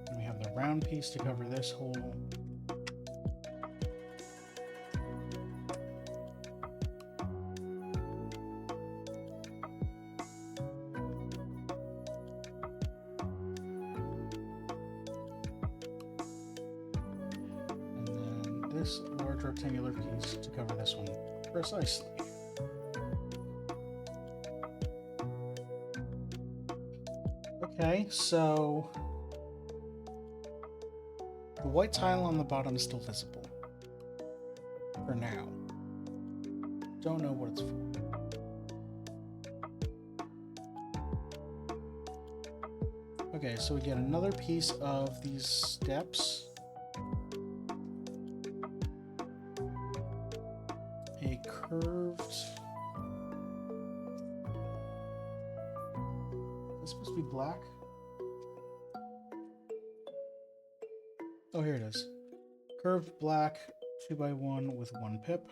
And we have the round piece to cover this hole. This large rectangular piece to cover this one precisely. Okay, so the white tile on the bottom is still visible for now. Don't know what it's for. Okay, so we get another piece of these steps. A curved. Is this supposed to be black? Oh, here it is. Curved black 2x1 with 1 pip.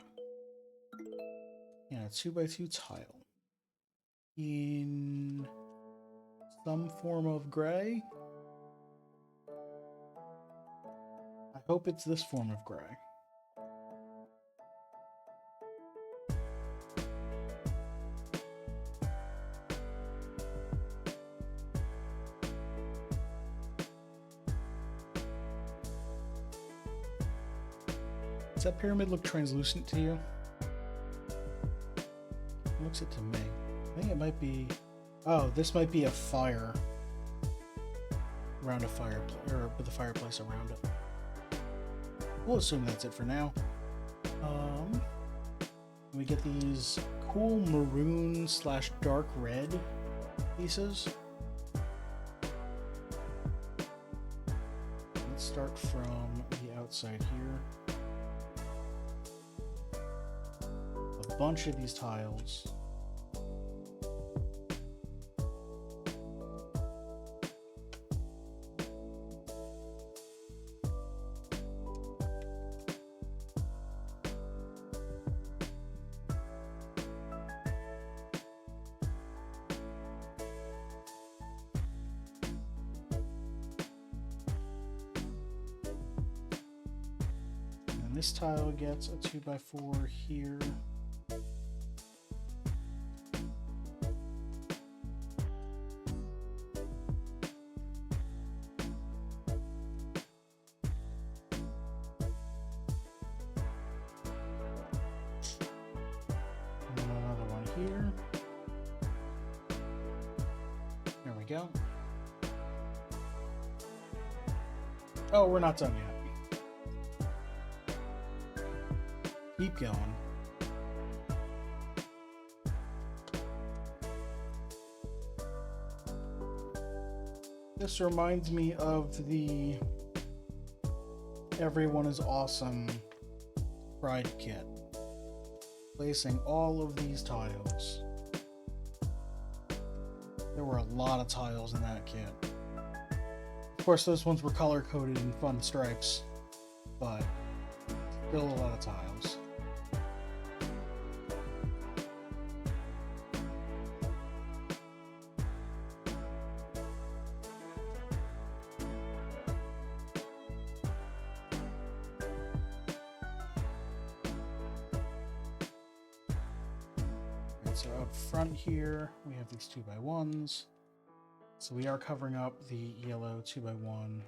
And a 2x2 tile. In some form of gray. I hope it's this form of gray. Does that pyramid look translucent to you? It looks it to me. I think it might be... Oh, this might be a fire. Around a fireplace, or with a fireplace around it. We'll assume that's it for now. We get these cool maroon / dark red pieces. Let's start from the outside here. A bunch of these tiles. And this tile gets a 2x4 here. Here. There we go. Oh, we're not done yet. Keep going. This reminds me of the Everyone is Awesome Pride kit. Placing all of these tiles. There were a lot of tiles in that kit. Of course, those ones were color-coded in fun stripes, but still a lot of tiles. so out front here, we have these 2x1s. So we are covering up the yellow 2x1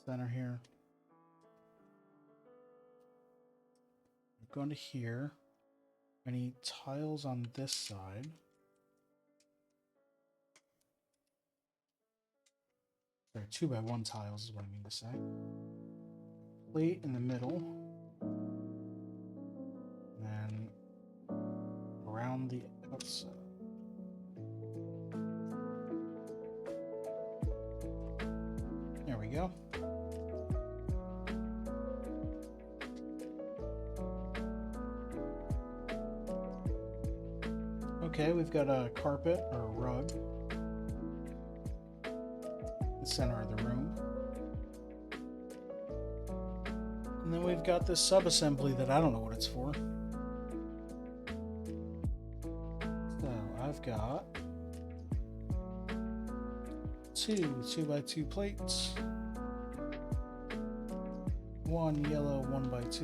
center here. Going to here. I need tiles on this side. Sorry, 2x1 tiles is what I mean to say. Plate in the middle. And then around the outside. There we go. Okay, we've got a carpet or a rug in the center of the room. And then we've got this sub-assembly that I don't know what it's for. So I've got two 2x2 plates, one yellow 1x2,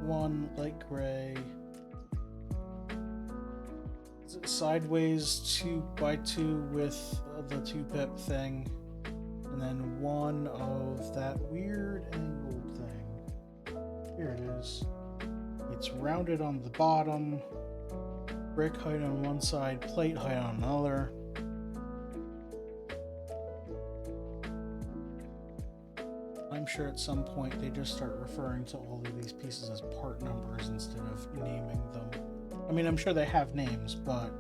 one light gray, sideways 2x2 with the 2-pip thing, and then one of that weird angled thing. Here it is. It's rounded on the bottom, brick height on one side, plate height on another. I'm sure at some point they just start referring to all of these pieces as part numbers instead of naming them. I mean, I'm sure they have names, but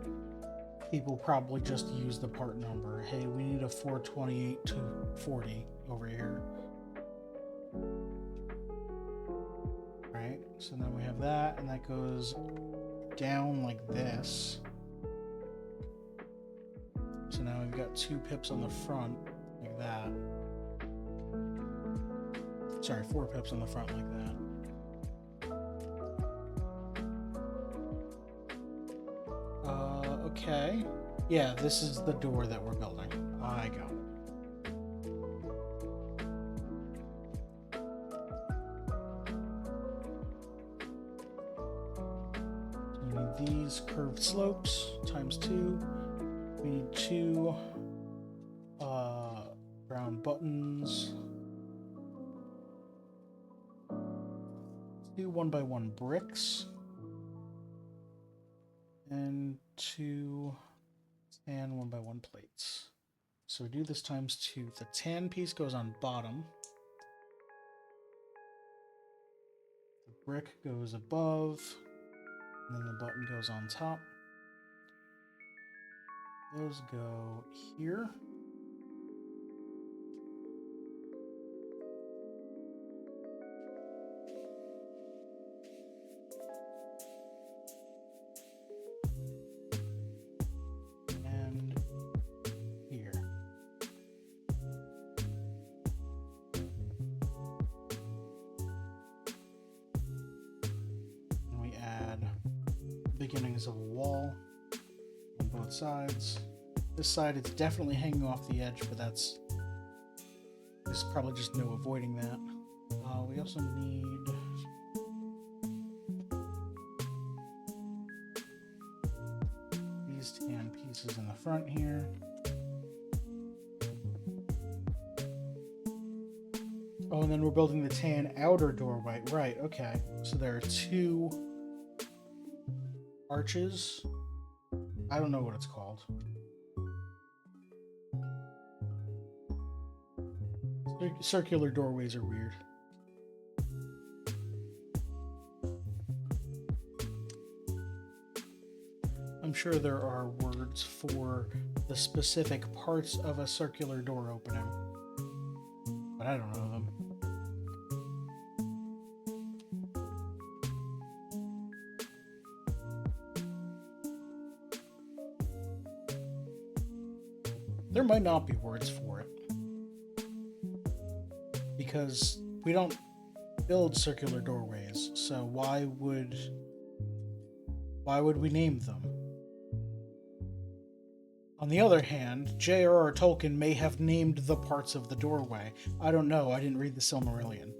people probably just use the part number. Hey, we need a 428 to 40 over here. Right, so then we have that, and that goes down like this. So now we've got 2 pips on the front, like that. Sorry, 4 pips on the front like that. Okay. Yeah, this is the door that we're building. I got it. We need these curved slopes times 2. We need 2 brown buttons. 2 1x1 bricks. And 2 tan 1x1 plates. So we do this times 2. The tan piece goes on bottom. The brick goes above. And then the button goes on top. Those go here. Beginnings of a wall on both sides. This side it's definitely hanging off the edge, but there's probably just no avoiding that. We also need these tan pieces in the front here. Oh, and then we're building the tan outer doorway. Right, okay. So there are 2 arches. I don't know what it's called. Circular doorways are weird. I'm sure there are words for the specific parts of a circular door opening, but I don't know them. There might not be words for it, because we don't build circular doorways, so why would we name them? On the other hand, J.R.R. Tolkien may have named the parts of the doorway. I don't know, I didn't read the Silmarillion.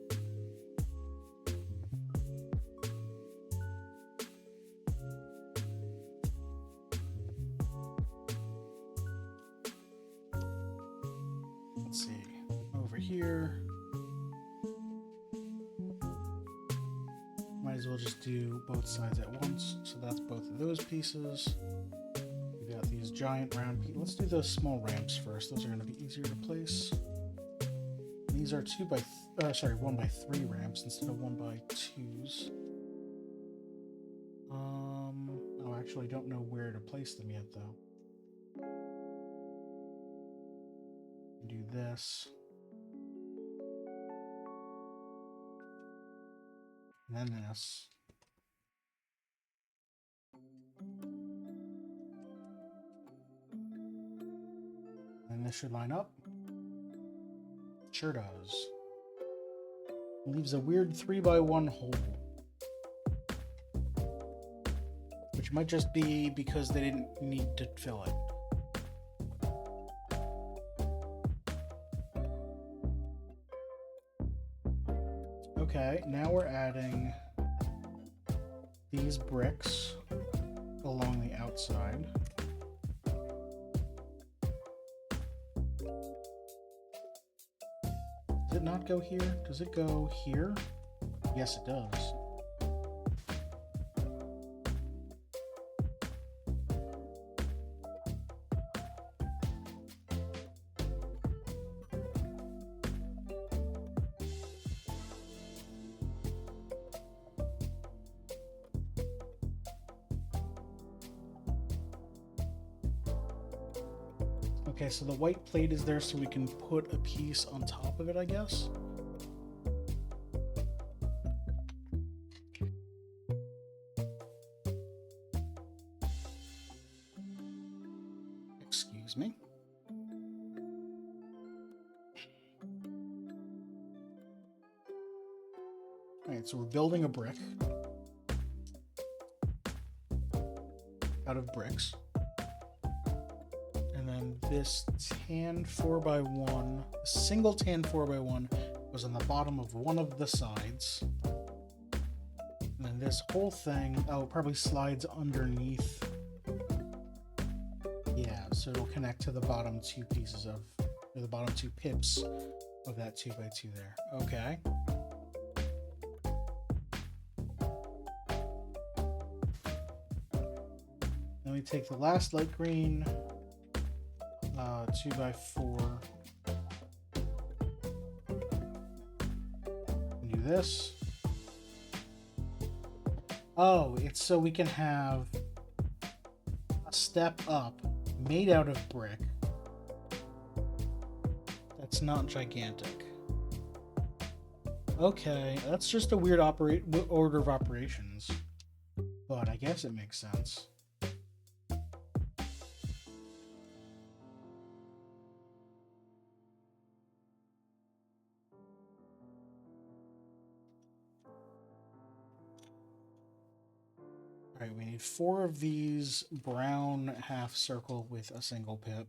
here. Might as well just do both sides at once. So that's both of those pieces. We got these giant round pieces. Let's do the small ramps first. Those are going to be easier to place. These are 1 by 3 ramps instead of 1 by 2s. Oh, actually, I don't know where to place them yet, though. Do this. And then this. And this should line up. Sure does. Leaves a weird 3x1 hole. Which might just be because they didn't need to fill it. Okay, now we're adding these bricks along the outside. Does it not go here? Does it go here? Yes, it does. Okay, so the white plate is there so we can put a piece on top of it, I guess. Excuse me. Alright, so we're building a brick out of bricks. This tan 4x1, a single tan 4x1 was on the bottom of one of the sides. And then this whole thing, oh, it probably slides underneath. Yeah, so it'll connect to the bottom 2 pieces of, or the bottom 2 pips of that 2x2 there. Okay. Then we take the last light green, 2x4, and do this. Oh, it's so we can have a step up made out of brick that's not gigantic. Okay, that's just a weird order of operations, but I guess it makes sense. Alright, we need 4 of these brown half circle with a single pip.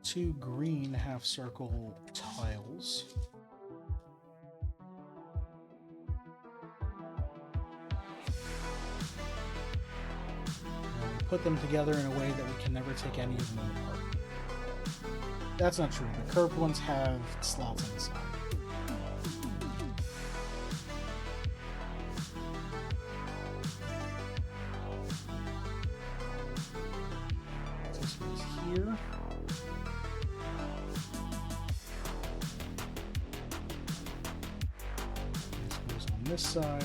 Two green half circle tiles. And put them together in a way that we can never take any of them apart. That's not true. The curved ones have slots on the side. This goes here. This goes on this side.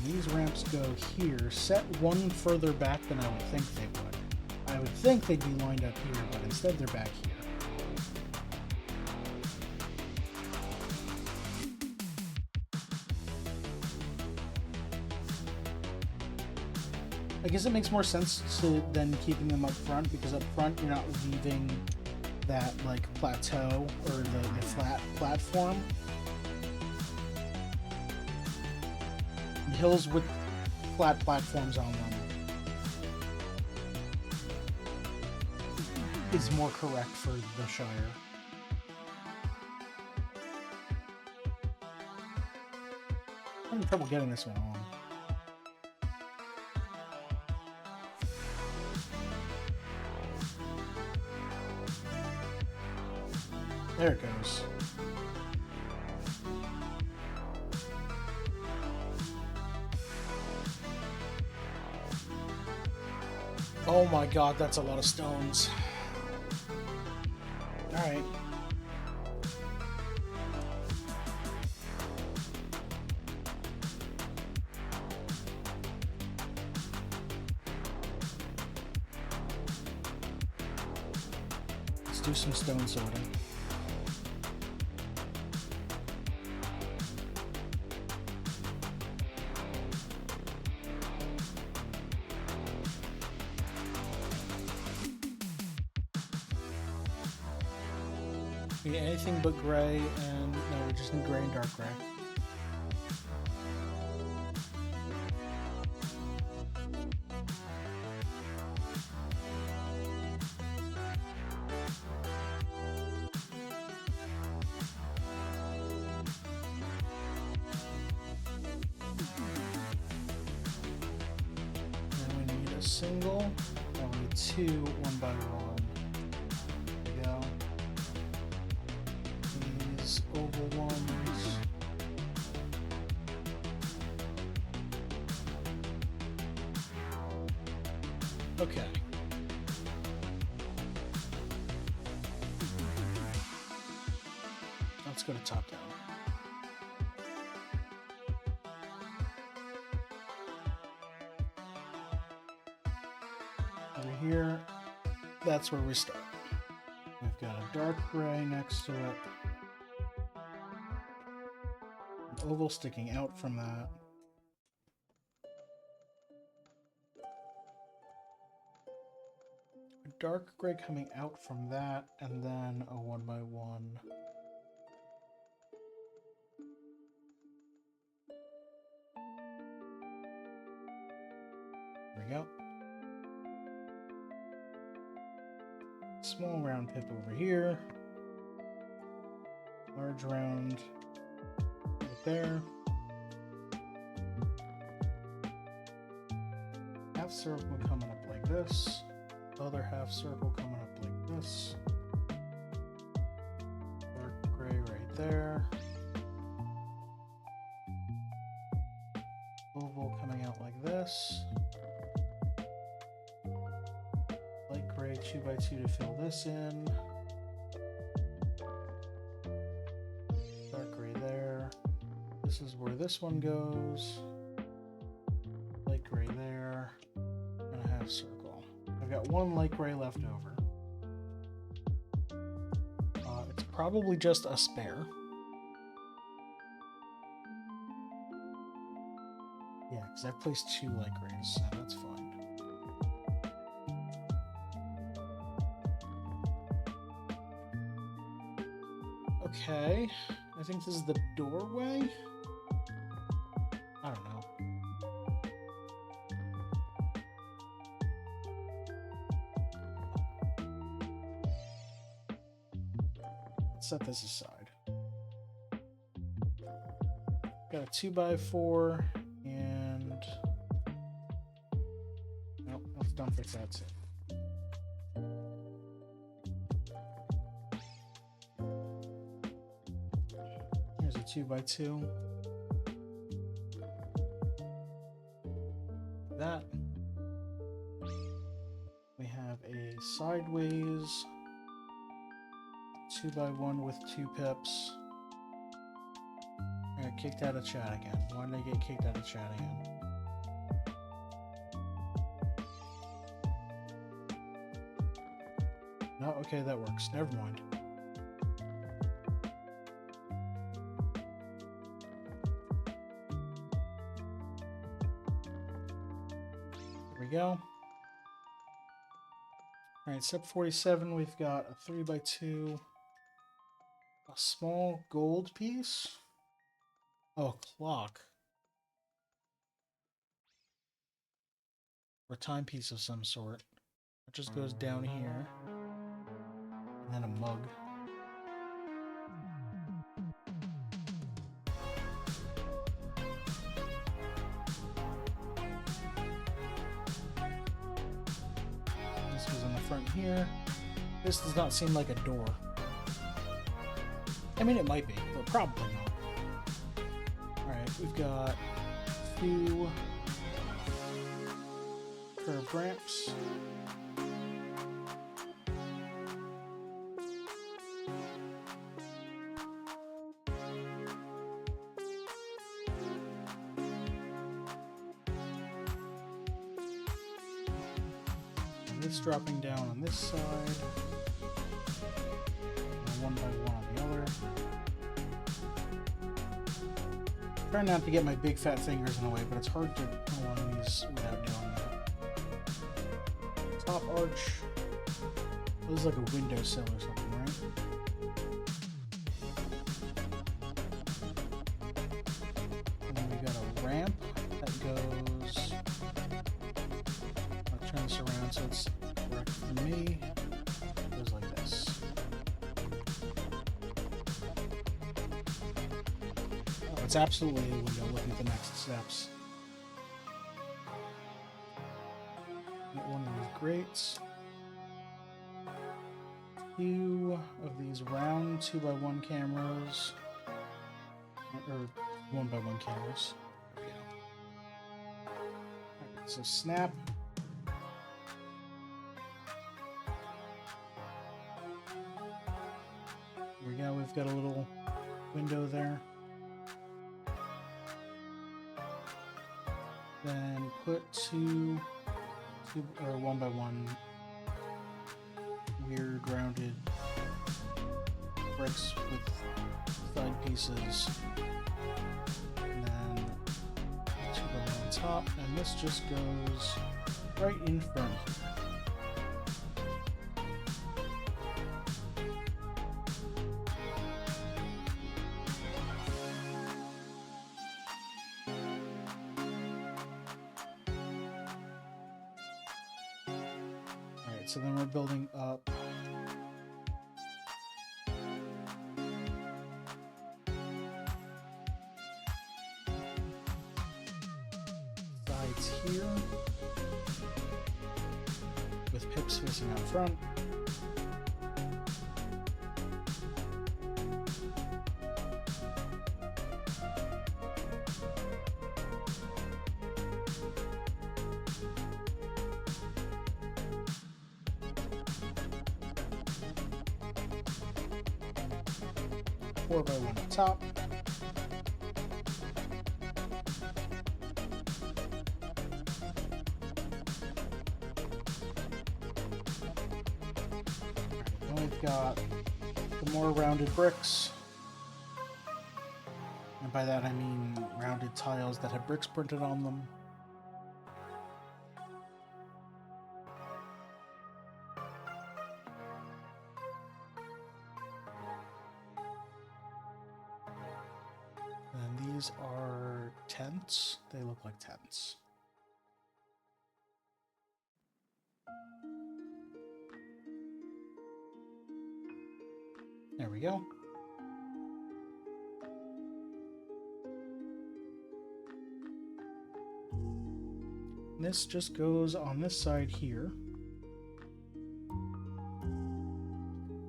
These ramps go here, set one further back than I would think they would. I would think they'd be lined up here, but instead they're back here. I guess it makes more sense than keeping them up front, because up front you're not leaving that like plateau or the flat platform. Hills with flat platforms on them is more correct for the Shire. having trouble getting this one on. There it goes. Oh my god, that's a lot of stones. Alright. Let's do some stone sorting. We need anything but gray, and no, we just need gray and dark gray. And we need a single, and we need two 1 by 1. Oval ones. Okay. Let's go to top down. Over here, that's where we start. We've got a dark gray next to it. Oval sticking out from that. A dark gray coming out from that, and then a 1 by 1. There we go. Small round pip over here. Large round there. Half circle coming up like this. Other half circle coming up like this. Dark gray right there. Oval coming out like this. Light gray 2 by 2 to fill this in. Dark gray there. This is where this one goes. Light gray there. And a half circle. I've got one light gray left over. It's probably just a spare. Yeah, because I've placed 2 light grays, so that's fine. Okay, I think this is the doorway. I don't know. Let's set this aside. Got a 2 by 4 and nope, let's dump fix that too. Here's a 2 by 2. That. We have a sideways 2 by 1 with 2 pips. I got kicked out of chat again. Why did I get kicked out of chat again? No, okay, that works. Never mind. There we go. Alright, step 47, we've got a 3 by 2, a small gold piece. Oh, clock. Or a timepiece of some sort. It just goes down here. And then a mug. front here. This does not seem like a door. I mean, it might be, but probably not. Alright, we've got 2 curved ramps. This dropping down on this side, and one by one on the other. Try not to get my big fat fingers in the way, but it's hard to go on these without doing that. Top arch. This is like a windowsill or something, right? And then we got a ramp that goes. I'll turn this around so it's correct for me. It goes like this. Oh, it's absolutely a window. Looking at the next steps. Get one of these grates. 2 of these round 2x1 cameras, or 1x1 cameras. There we go. Alright, so snap. There we go, we've got a little window there. Then put 2 or 1x1 weird rounded bricks with side pieces, and then 2x1 on top, and this just goes right in front here. Alright, so then we're building up sides here with pips facing out front. Four by one at the top. Then we've got the more rounded bricks. And by that I mean rounded tiles that have bricks printed on them. And these are tents. They look like tents. There we go. And this just goes on this side here.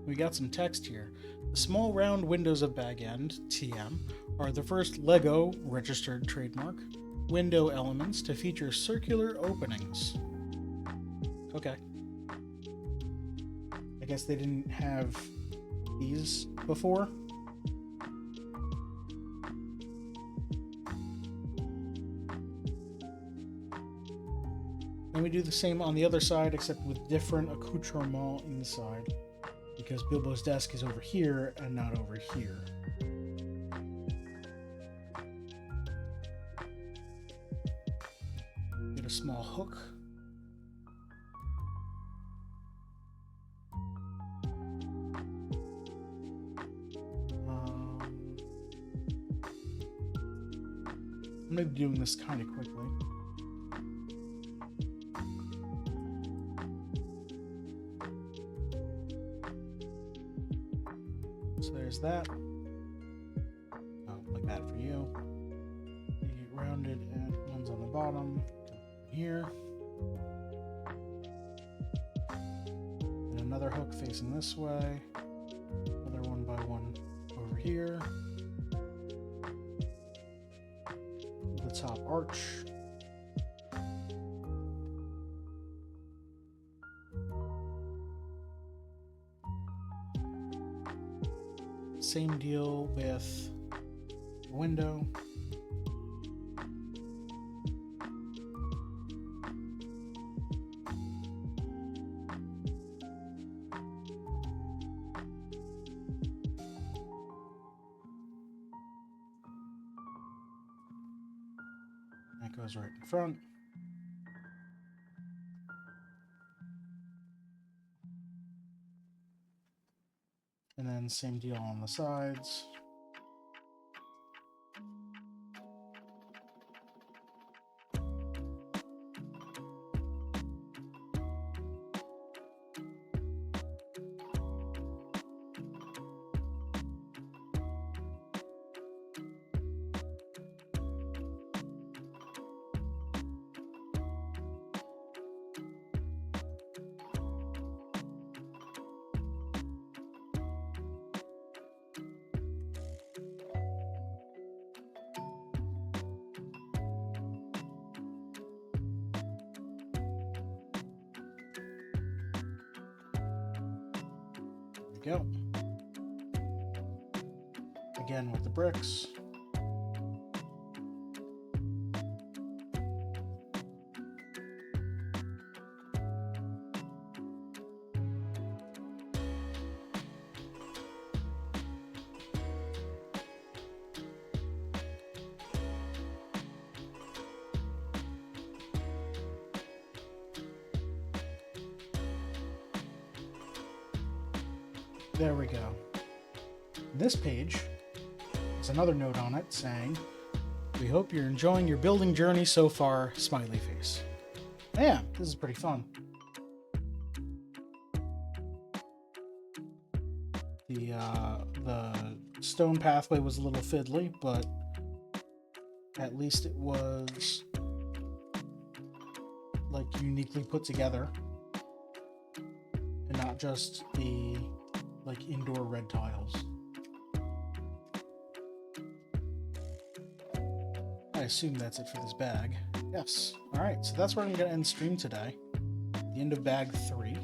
We got some text here. The small round windows of Bag End, TM, are the first LEGO registered trademark window elements to feature circular openings. Okay. I guess they didn't have these before. And we do the same on the other side, except with different accoutrement inside, because Bilbo's desk is over here and not over here. Get a small hook. I'm maybe doing this kind of quickly. So there's that. Oh, like that for you. The rounded ones on the bottom. Here. another hook facing this way. Another one by one over here. The top arch. Same deal with the window. That goes right in front. And then same deal on the sides. Go. Again with the bricks. There we go. This page has another note on it saying, "We hope you're enjoying your building journey so far, smiley face." Yeah, this is pretty fun. The stone pathway was a little fiddly, but at least it was like uniquely put together and not just the like indoor red tiles. I assume that's it for this bag. Yes. Alright, so that's where I'm going to end stream today. The end of bag 3.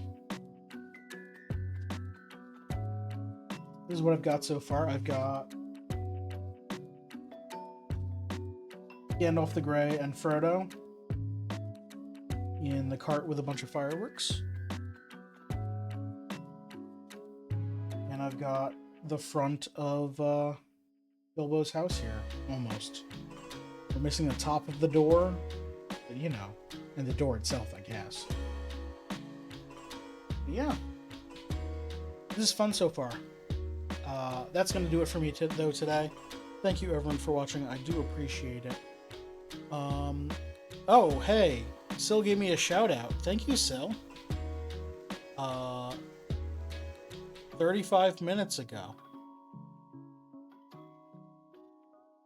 This is what I've got so far. I've got Gandalf the Grey and Frodo in the cart with a bunch of fireworks. And I've got the front of Bilbo's house here, almost. We're missing the top of the door, but you know, and the door itself, I guess. But yeah, this is fun so far. That's going to do it for me though today. Thank you everyone for watching. I do appreciate it. Oh, hey, Sil gave me a shout out. Thank you, Sil. 35 minutes ago.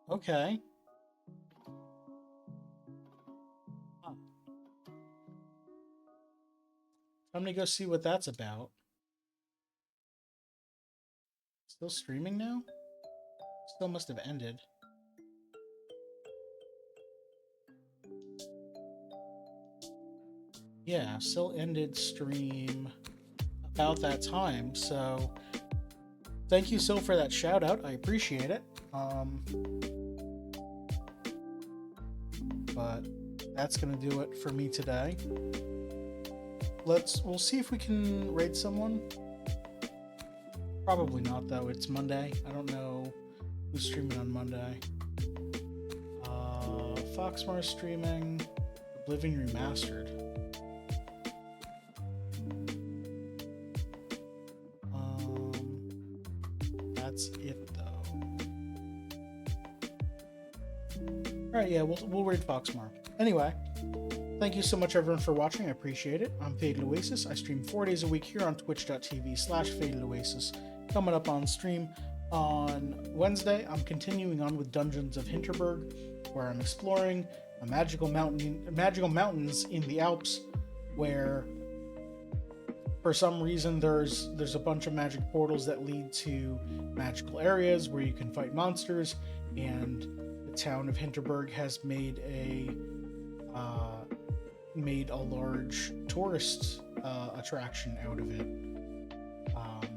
Okay. I'm gonna go see what that's about. Still streaming now? Still must have ended. Yeah, still ended stream about that time, so thank you, Sil, for that shout out. I appreciate it. But that's gonna do it for me today. We'll see if we can raid someone. Probably not, though. It's Monday. I don't know who's streaming on Monday. Foxmar streaming. Oblivion Remastered. That's it, though. Alright, yeah, we'll raid Foxmar. Anyway, thank you so much, everyone, for watching. I appreciate it. I'm Faded Oasis. I stream 4 days a week here on twitch.tv/Faded Oasis. Coming up on stream on Wednesday, I'm continuing on with Dungeons of Hinterberg, where I'm exploring a magical mountains in the Alps, where For some reason, there's a bunch of magic portals that lead to magical areas where you can fight monsters, and the town of Hinterberg has made a large tourist attraction out of it. Um,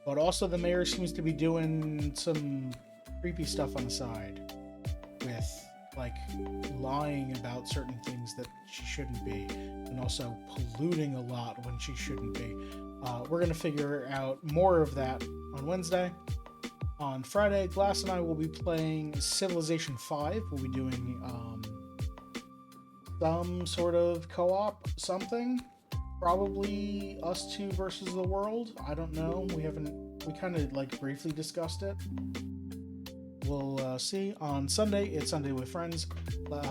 but also, the mayor seems to be doing some creepy stuff on the side with like lying about certain things that she shouldn't be, and also polluting a lot when she shouldn't be. We're gonna figure out more of that on Wednesday. On Friday, Glass and I will be playing Civilization 5. We'll be doing some sort of co-op something. Probably us two versus the world. I don't know. We kind of like briefly discussed it. We'll see. On Sunday, it's Sunday with Friends.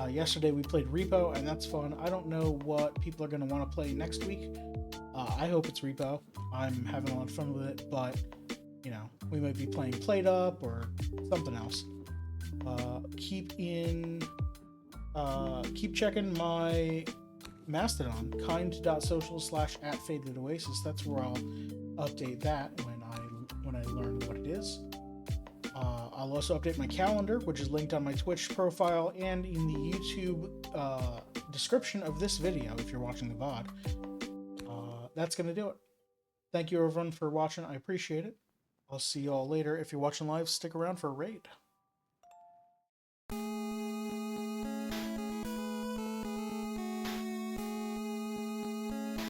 Yesterday we played Repo, and that's fun. I don't know what people are going to want to play next week. I hope it's Repo. I'm having a lot of fun with it, but, you know, we might be playing Played Up or something else. Keep checking my Mastodon, kind.social/@FadedOasis. That's where I'll update that when I learn what it is. I'll also update my calendar, which is linked on my Twitch profile and in the YouTube description of this video if you're watching the VOD. That's going to do it. Thank you everyone for watching. I appreciate it. I'll see you all later. If you're watching live, stick around for a raid.